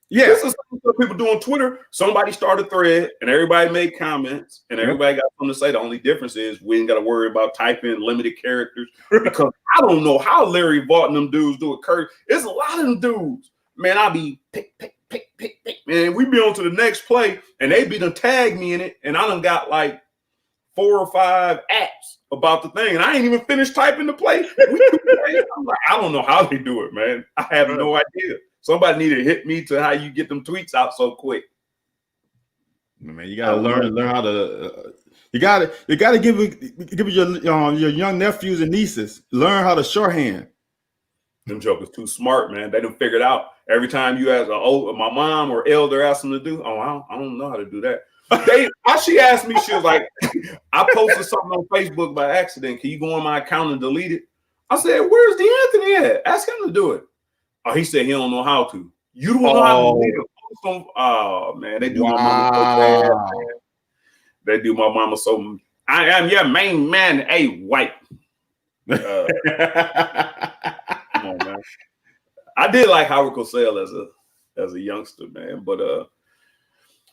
Yeah, this is what people do on Twitter. Somebody started a thread and everybody made comments and everybody got something to say. The only difference is we ain't got to worry about typing limited characters because I don't know how Larry Vaught and them dudes do it. Kurt, it's a lot of them dudes. Man, I'll be pick. Man, we be on to the next play and they be done tag me in it and I done got like 4 or 5 apps about the thing and I ain't even finished typing the play. I'm like, I don't know how they do it, man. I have no idea. Somebody need to hit me to how you get them tweets out so quick. Man, you gotta learn how to. You gotta give your young nephews and nieces learn how to shorthand. Them jokers too smart, man. They done figured out. Every time you ask my mom or elder ask them to do, I don't know how to do that. She asked me, she was like, I posted something on Facebook by accident. Can you go on my account and delete it? I said, where's D'Anthony at? Ask him to do it. Oh, he said he don't know how to. You don't know how to do it. Oh man, they do my mama so bad. Man. They do my mama so. I am your main man, white. Come on, man. I did like Howard Cosell as a youngster, man. But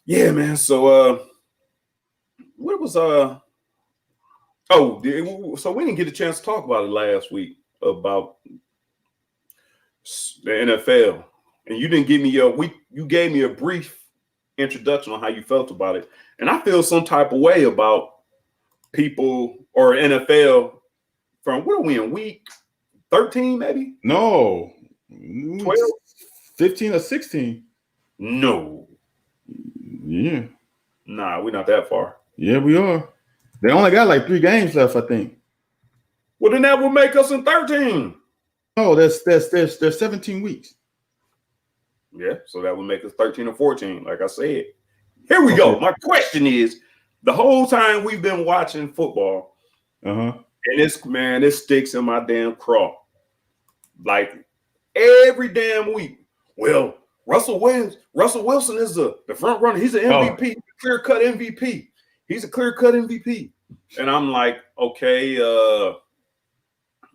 yeah, man. So what was so we didn't get a chance to talk about it last week about the NFL, and you didn't give me you gave me a brief introduction on how you felt about it, and I feel some type of way about people or NFL from what are we in week 13 maybe? No, 12? 15 or 16. No. Yeah. Nah, we're not that far. Yeah, we are. They only got like 3 games left, I think. Well, then that would make us in 13. No, there's 17 weeks. Yeah, so that would make us 13 or 14, like I said. Here we go. My question is, the whole time we've been watching football, and this sticks in my damn craw. Like every damn week. Well, Russell Wilson is the front runner. He's an MVP, clear-cut MVP. He's a clear-cut MVP. And I'm like, okay, all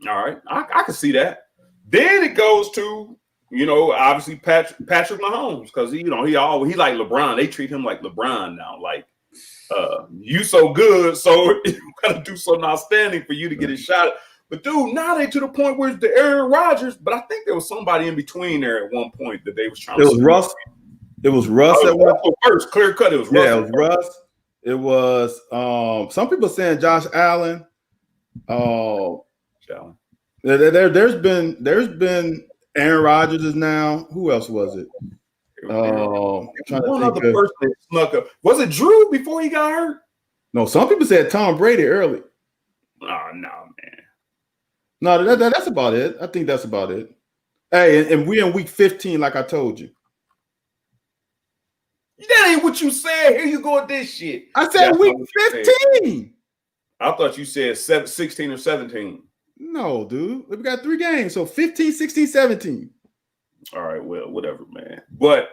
right, I can see that. Then it goes to, obviously Patrick Mahomes, because he like LeBron. They treat him like LeBron now. Like, you so good, so you gotta do something outstanding for you to get a shot. But dude, now they to the point where it's the Aaron Rodgers. But I think there was somebody in between there at one point that they was trying. It was Russ. It was Russ at one first, clear cut. It was Russ. Yeah, it was Russ. It was some people saying Josh Allen. There's been Aaron Rodgers is now. Who else was it? One other person that snuck up. Was it Drew before he got hurt? No, some people said Tom Brady early. Oh no, man. No, that's about it. I think that's about it. Hey, and we're in week 15, like I told you. That ain't what you said. Here you go with this shit. I said week 15. I thought you said 16 or 17. No, dude. We got 3 games. So 15, 16, 17. All right, well, whatever, man. But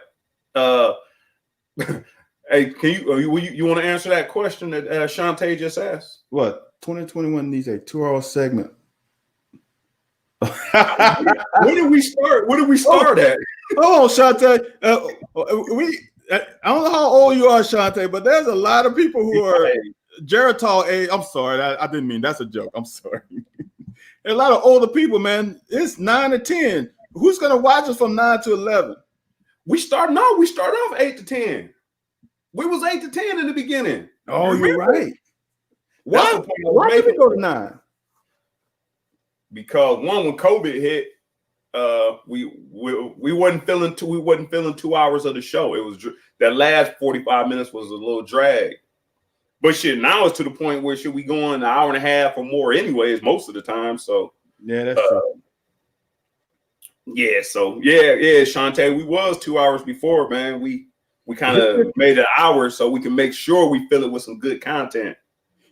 hey, can you want to answer that question that Shantae just asked? What? 2021 needs a 2-hour segment. Where did we start? Where did we start at? Oh, Shantae. I don't know how old you are, Shantae, but there's a lot of people who are Geritol age. I'm sorry, I didn't mean that's a joke. I'm sorry. There's a lot of older people, man. It's 9 to 10. Who's gonna watch us from 9 to 11? We start off 8 to 10. We was 8 to 10 in the beginning. Oh, you're right. Why did we go to 9? Because when COVID hit, we wasn't feeling 2 hours of the show. It was that last 45 minutes was a little drag. But shit, now it's to the point where we go an hour and a half or more anyways most of the time. So yeah, that's true. Yeah, so yeah, Shantae, we was 2 hours before, man. We kind of made an hour so we can make sure we fill it with some good content.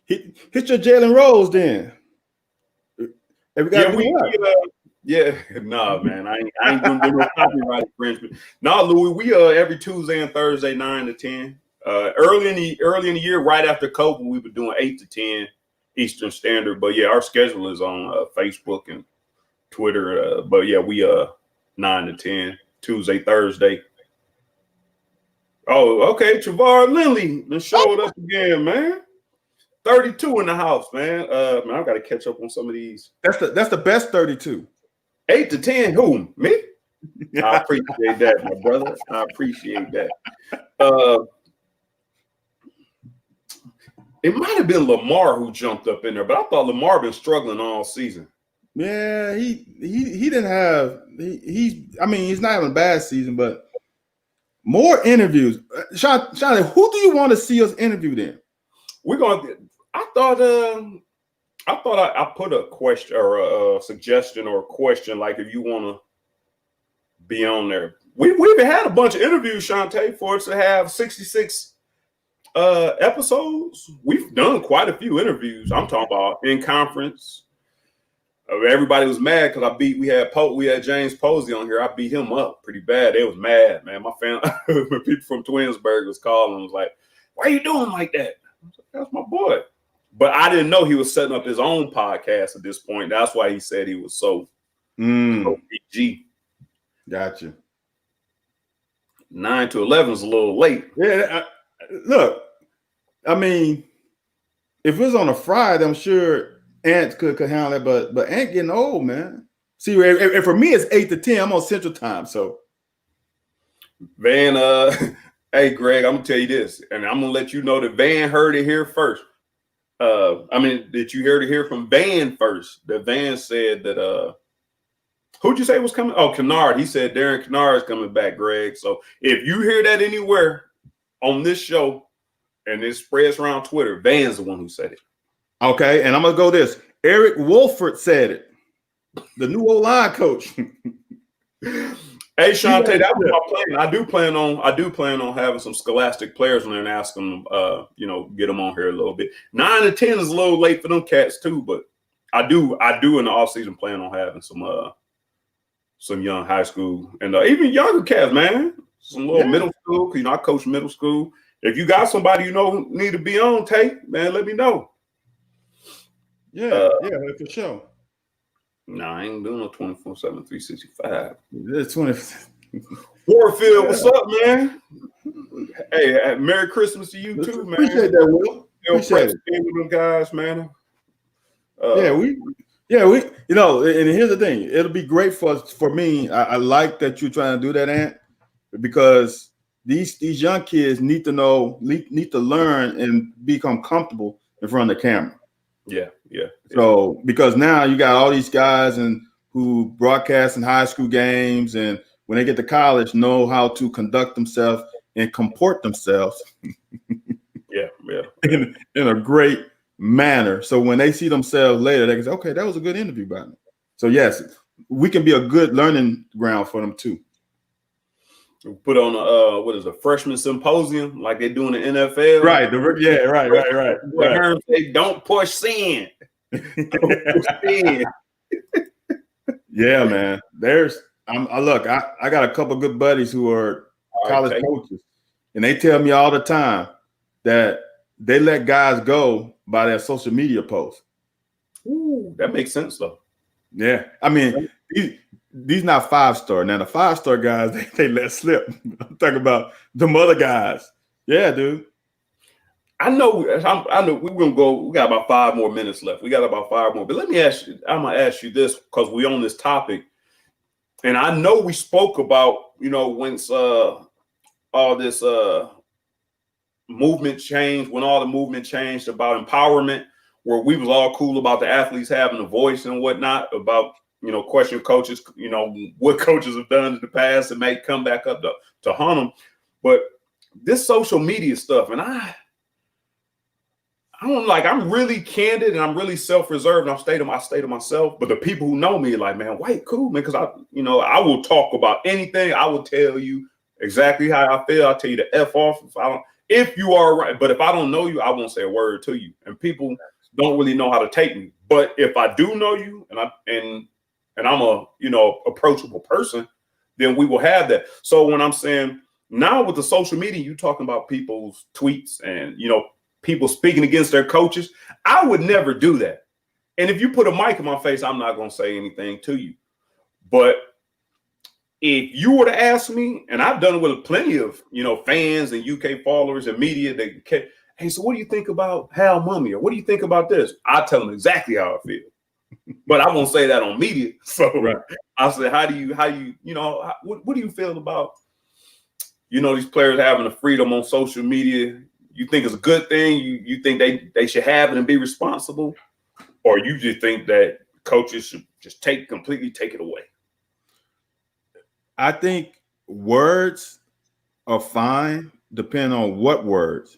Hit your Jalen Rose then. Nah, man, I ain't gonna do no copyright infringement. Nah, Louis, we every Tuesday and Thursday 9 to 10. Early in the year, right after COVID, we were doing 8 to 10 Eastern Standard. But yeah, our schedule is on Facebook and Twitter. But yeah, we 9 to 10 Tuesday, Thursday. Oh, okay. Travar Lindley showed up again, man. 32 in the house, man. Man, I gotta catch up on some of these. That's the best 32. 8 to 10. Who? Me? I appreciate that, my brother. I appreciate that. It might have been Lamar who jumped up in there, but I thought Lamar been struggling all season. Yeah, he didn't have he's not having a bad season, but more interviews. Sean, who do you want to see us interview then? I thought I put a question or a suggestion or a question, like if you want to be on there. We've had a bunch of interviews, Shantae, for us to have 66 episodes. We've done quite a few interviews. I'm talking about in conference. Everybody was mad because we had James Posey on here. I beat him up pretty bad. They was mad, man. My family, people from Twinsburg was calling. Was like, "Why are you doing like that?" I was like, "That's my boy." But I didn't know he was setting up his own podcast at this point. That's why he said he was so PG. Gotcha. 9 to 11 is a little late. Yeah, look, I mean, if it was on a Friday, I'm sure Ant could handle it, but Ant getting old, man. See, and for me, it's 8 to 10. I'm on Central Time, so. Van, hey, Greg, I'm gonna tell you this, and I'm gonna let you know that Van heard it here first. That you heard it here from Van first. That Van said that who'd you say was coming? Oh, Kennard. He said Darren Kennard is coming back, Greg. So if you hear that anywhere on this show and it spreads around Twitter, Van's the one who said it. Okay, and I'm gonna go this. Eric Wolford said it. The new O-line coach. Hey, Shante, that was my plan. I do plan on having some Scholastic players on there and ask them, get them on here a little bit. 9 to 10 is a little late for them cats too, but I do in the offseason plan on having some young high school and even younger cats, man. Some little middle school, because I coach middle school. If you got somebody need to be on tape, man, let me know. Yeah, for sure. Nah, I ain't doing no 24/7, 365. It's 20. Warfield, what's up, man? Hey, Merry Christmas to you too, man. Appreciate that, Will. Appreciate it. With them guys, man. We and here's the thing. It'll be great for me. I like that you're trying to do that, Ant, because these young kids need to learn and become comfortable in front of the camera. Yeah. So because now you got all these guys who broadcast in high school games, and when they get to college, know how to conduct themselves and comport themselves. in a great manner. So when they see themselves later, they can say, "Okay, that was a good interview by me." So yes, we can be a good learning ground for them too. Put on a freshman symposium like they do in the NFL. Right. Right. Herm say, "Don't push sin." Yeah, man. I got a couple good buddies who are college coaches, and they tell me all the time that they let guys go by their social media posts. Ooh, that makes sense though. Yeah, I mean, these not 5-star. Now the 5-star guys they let slip. I'm talking about the other guys. Yeah, dude. I know we're gonna go. We got about 5 more minutes left. We got about 5 more. But let me ask you. I'm gonna ask you this because we're on this topic, and I know we spoke about once all this movement changed, when all the movement changed about empowerment, where we was all cool about the athletes having a voice and whatnot, about question coaches, what coaches have done in the past and may come back up to hunt them. But this social media stuff, and I'm really candid and I'm really self-reserved. And I stay to myself. But the people who know me are like, man, wait, cool, man, because I will talk about anything. I will tell you exactly how I feel. I'll tell you to F off if you are right. But if I don't know you, I won't say a word to you. And people don't really know how to take me. But if I do know you and I'm a approachable person, then we will have that. So when I'm saying now with the social media, you talking about people's tweets and people speaking against their coaches, I would never do that. And if you put a mic in my face, I'm not going to say anything to you. But if you were to ask me, and I've done it with plenty of fans and UK followers and media, hey, so what do you think about Hal Mummy, or what do you think about this? I tell them exactly how I feel. But I won't say that on media. So right. I said, what do you feel about, these players having the freedom on social media? You think it's a good thing? You think they should have it and be responsible? Or you just think that coaches should just completely take it away? I think words are fine, depending on what words.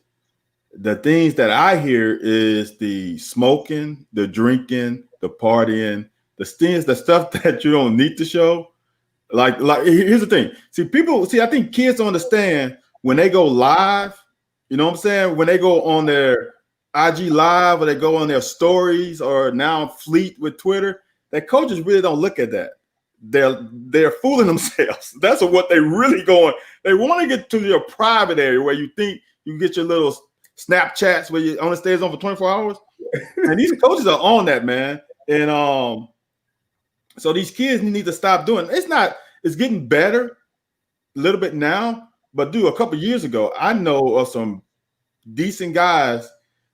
The things that I hear is the smoking, the drinking, the partying, the stuff that you don't need to show. Like here's the thing. I think kids don't understand when they go live, you know what I'm saying? When they go on their IG live or they go on their stories or now Fleet with Twitter, that coaches really don't look at that. They're fooling themselves. That's what they really going. They want to get to your private area where you think you get your little Snapchats where you only stays on for 24 hours. And these coaches are on that, man. And so these kids need to stop doing it. It's getting better a little bit now, but dude, a couple years ago, I know of some decent guys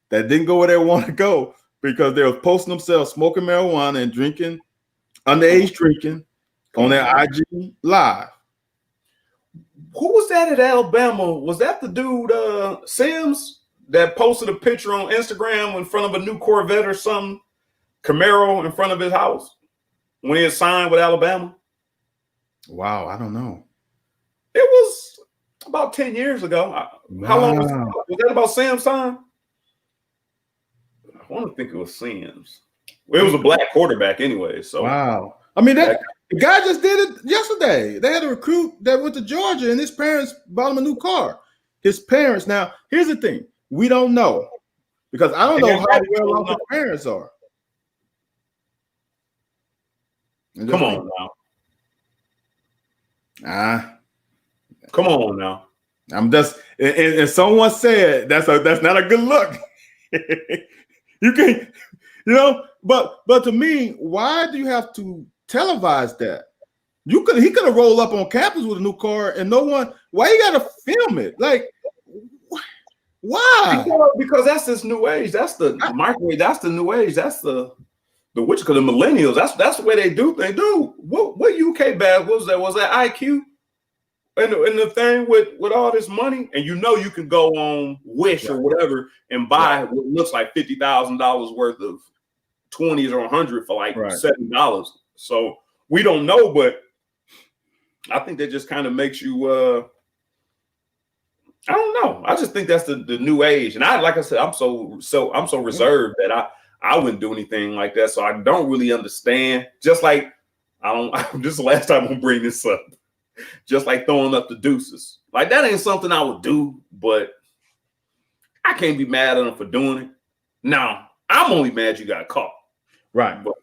that didn't go where they want to go because they were posting themselves smoking marijuana and drinking underage drinking on their IG live. Who was that at Alabama? Was that the dude Sims that posted a picture on Instagram in front of a new Corvette or something, Camaro in front of his house when he had signed with Alabama? Wow, I don't know. It was about 10 years ago. How long was that? About Sims' time? I want to think it was Sims. Well, it was a black quarterback anyway. So wow. I mean, the guy just did it yesterday. They had a recruit that went to Georgia, and his parents bought him a new car. His parents. Now, here's the thing: we don't know because I don't know how well off his parents are. Come on now. Come on now. I'm just and someone said that's not a good look. You can, but to me, why do you have to televise that? He could have rolled up on campus with a new car and no one. Why you gotta film it? Like, why? Because that's this new age. That's the microwave. That's the new age. That's the because the millennials. That's the way they do things. Dude, what UK bag was that? Was that IQ? And the thing with all this money, and you can go on Wish or whatever and buy what looks like $50,000 worth of 20s or 100 for like $7. So we don't know, but I think that just kind of makes you. I don't know. I just think that's the new age, and like I said, I'm so reserved that I wouldn't do anything like that. So I don't really understand. Just like this is the last time I'm gonna bring this up. Just like throwing up the deuces. Like that ain't something I would do, but I can't be mad at them for doing it. No, I'm only mad you got caught. Right. But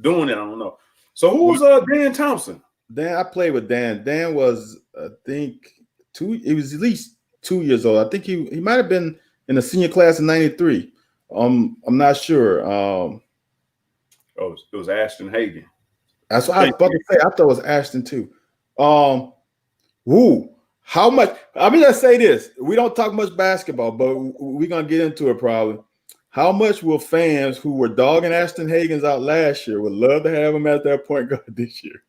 doing it, I don't know. So who was Dan Thompson? I played with Dan. Dan was, I think, he was at least 2 years old. I think he might have been in the senior class in 93. I'm not sure. It was Ashton Hagen. That's what I was about to say. I thought it was Ashton too. How much? I mean, let's say this. We don't talk much basketball, but we're gonna get into it probably. How much will fans who were dogging Ashton Hagens out last year would love to have him at their point guard this year?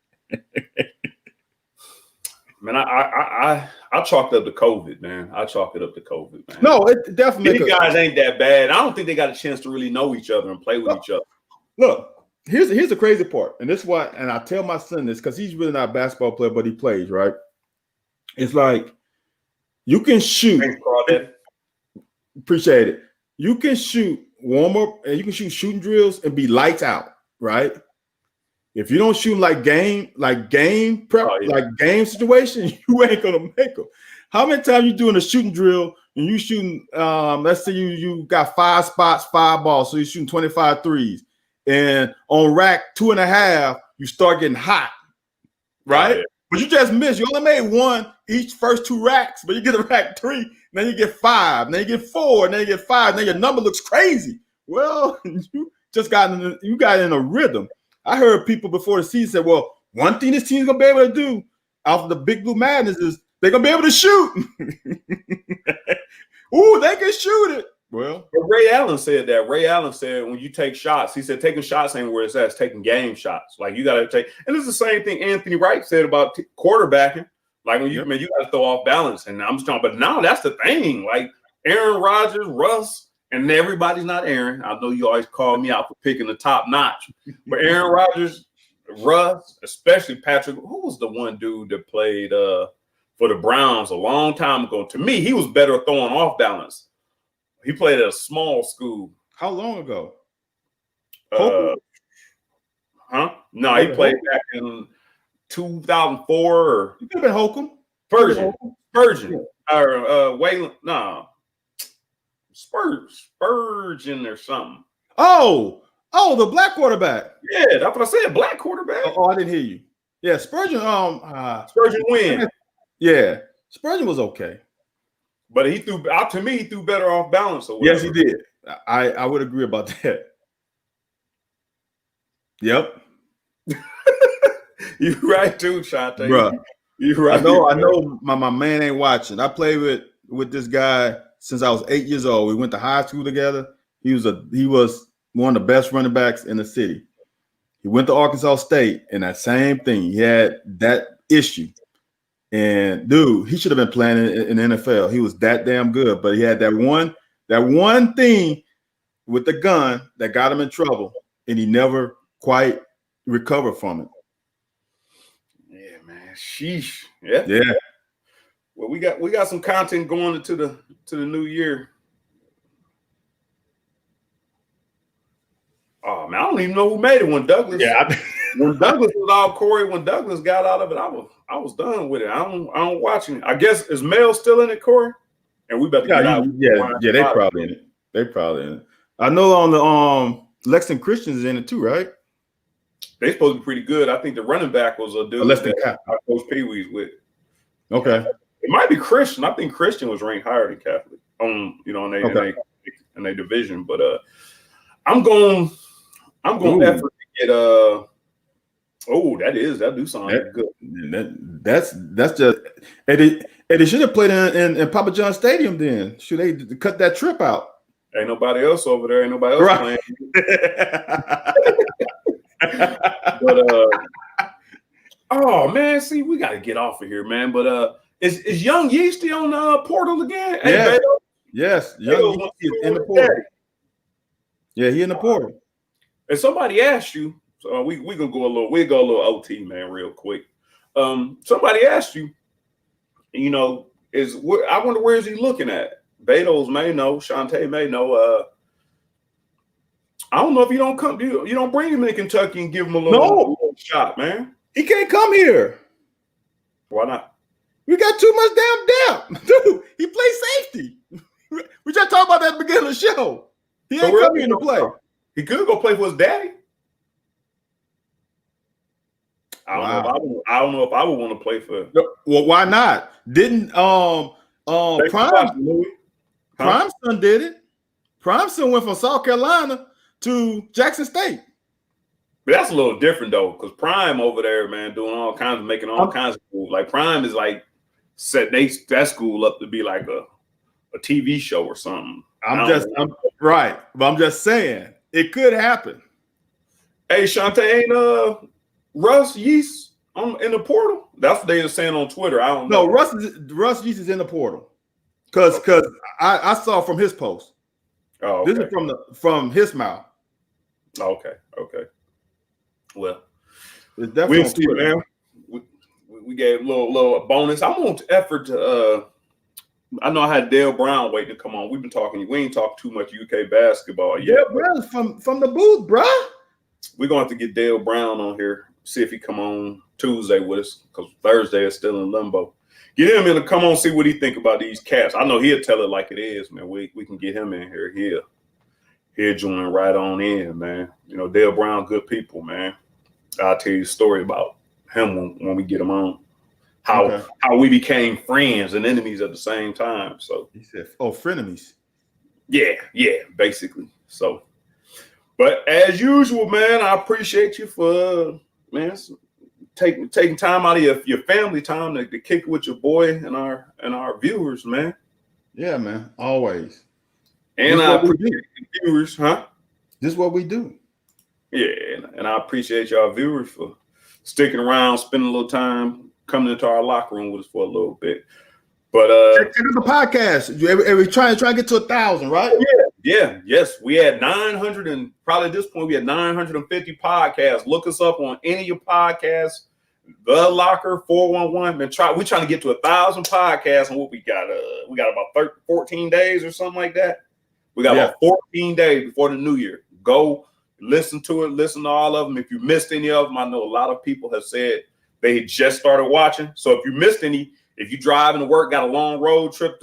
Man, I chalked up to COVID, man. I chalk it up to COVID, man. No, it definitely. These guys ain't that bad. I don't think they got a chance to really know each other and play with each other. Look. Here's the crazy part, and this is why, and I tell my son this because he's really not a basketball player, but he plays, right? It's like you can shoot. Thanks, Claudette. Appreciate it. You can shoot warm up, and you can shoot shooting drills and be lights out, right? If you don't shoot like game prep, like game situation, you ain't gonna make them. How many times you doing a shooting drill and you shooting? Let's say you got 5 spots, 5 balls, so you're shooting 25 threes. And on rack 2.5, you start getting hot, right? Yeah. But you just miss. You only made one each first 2 racks, but you get a rack 3, then you get 5, then you get 4, then you get 5, then your number looks crazy. Well, you just got in a rhythm. I heard people before the season say, "Well, one thing this team's gonna be able to do after the Big Blue Madness is they're gonna be able to shoot." Ooh, they can shoot it. Well, but Ray Allen said that. Ray Allen said when you take shots, he said taking shots ain't where it's at. It's taking game shots. Like you got to take, and it's the same thing Anthony Wright said about quarterbacking. Like when you you got to throw off balance. And I'm just talking, but now that's the thing. Like Aaron Rodgers, Russ, and everybody's not Aaron. I know you always call me out for picking the top notch, but Aaron Rodgers, Russ, especially Patrick. Who was the one dude that played for the Browns a long time ago? To me, he was better throwing off balance. He played at a small school. How long ago? No, he played back in 2004. It could have been Holcomb. Spurgeon. Or Waylon. No. Spurgeon or something. Oh, the black quarterback. Yeah, that's what I said. Black quarterback. Oh, I didn't hear you. Yeah, Spurgeon. Spurgeon win. Yeah, Spurgeon was okay. But he threw better off balance. Or yes, he did. I would agree about that. Yep. You're right too, Shante. Bruh. You're right. I know my man ain't watching. I played with this guy since I was 8 years old. We went to high school together. He was one of the best running backs in the city. He went to Arkansas State, and that same thing. He had that issue. And dude, he should have been playing in the NFL. He was that damn good, but he had that one thing with the gun that got him in trouble, and he never quite recovered from it. Yeah, man. Sheesh. Yeah. Yeah. Well, we got some content going into the new year. Oh man, I don't even know who made it when Douglas. Yeah. When Douglas was out, Corey. When Douglas got out of it, I was done with it. I don't watching it. I guess is Mel still in it, Corey? And we better get out. Yeah. They probably in it. They probably in it. I know on the Lexington Christians is in it too, right? They supposed to be pretty good. I think the running back was a dude that Coach Pee Wee's with. Okay. It might be Christian. I think Christian was ranked higher than Catholic in their division. But I'm going effort to get that do sound good. That's just and they should have played in Papa John Stadium then. Should they cut that trip out? Ain't nobody else over there. Ain't nobody else playing. But oh man, see, we got to get off of here, man. But is Young Yeasty on the portal again? Yeah. Hey, yes, Young Yeasty is in the portal. Yeah, he in the portal. And somebody asked you, so we'll go a little OT, man, real quick. Somebody asked you, I wonder where is he looking at? Betos may know, Shantae may know. I don't know if you don't bring him in Kentucky and give him a little shot, man. He can't come here. Why not? We got too much damn depth. Dude, he plays safety. We just talked about that at the beginning of the show. He ain't coming in to play. He could go play for his daddy. I don't know if I would want to play for. Well, why not? Didn't Prime's son did it. Prime's son went from South Carolina to Jackson State. But that's a little different though, because Prime over there, man, making all kinds of schools. Like Prime is like set that school up to be like a TV show or something. I'm right, but I'm just saying it could happen. Hey, Shantae, ain't Russ Yeast in the portal? That's what they were saying on Twitter. I don't know. No, Russ Yeast is in the portal because I saw from his post. Oh, okay. This is from his mouth. Okay. Well, we'll see, man. We gave a little bonus. I'm on effort to. I know I had Dale Brown waiting to come on. We've been talking. We ain't talked too much UK basketball yet. Yeah, Brown from the booth, bro. We're going to have to get Dale Brown on here. See if he come on Tuesday with us, because Thursday is still in limbo. Get him in to come on, see what he think about these cats. I know he'll tell it like it is, man. We can get him in here. He'll join right on in, man. Dale Brown, good people, man. I'll tell you a story about him when we get him on. How we became friends and enemies at the same time. So he said, frenemies. Yeah, basically. So, but as usual, man, I appreciate you for taking time out of your family time to kick it with your boy and our viewers, man. Yeah, man, always. And I appreciate the viewers, huh? This is what we do. Yeah, and I appreciate y'all viewers for sticking around, spending a little time coming into our locker room with us for a little bit. But check out the podcast. Every trying to get to 1,000, right? Yes. We had 900 and probably at this point we had 950 podcasts. Look us up on any of your podcasts. The Locker 411. We're trying to get to 1,000 podcasts, and what we got? We got about 14 days or something like that. We got about 14 days before the new year. Go listen to it. Listen to all of them. If you missed any of them, I know a lot of people have said they just started watching. So if you missed any, if you driving to work, got a long road trip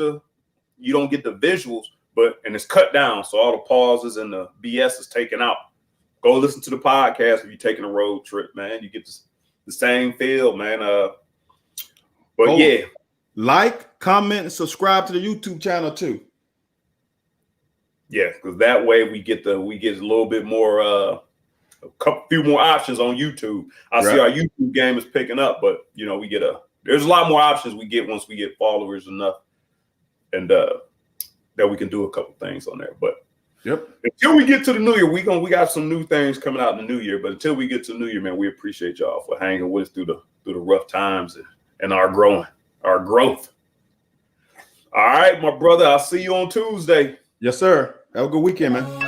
you don't get the visuals, and it's cut down. So all the pauses and the BS is taken out. Go listen to the podcast if you're taking a road trip, man. You get the same feel, man. Like, comment, and subscribe to the YouTube channel too. Yeah, because that way we get a little bit more few more options on YouTube. I see our YouTube game is picking up, but there's a lot more options we get once we get followers enough, and that we can do a couple things on there. But Yep. Until we get to the new year, we got some new things coming out in the new year. But until we get to the new year, man, we appreciate y'all for hanging with us through the rough times and our growth. All right, my brother. I'll see you on Tuesday. Yes, sir. Have a good weekend, man.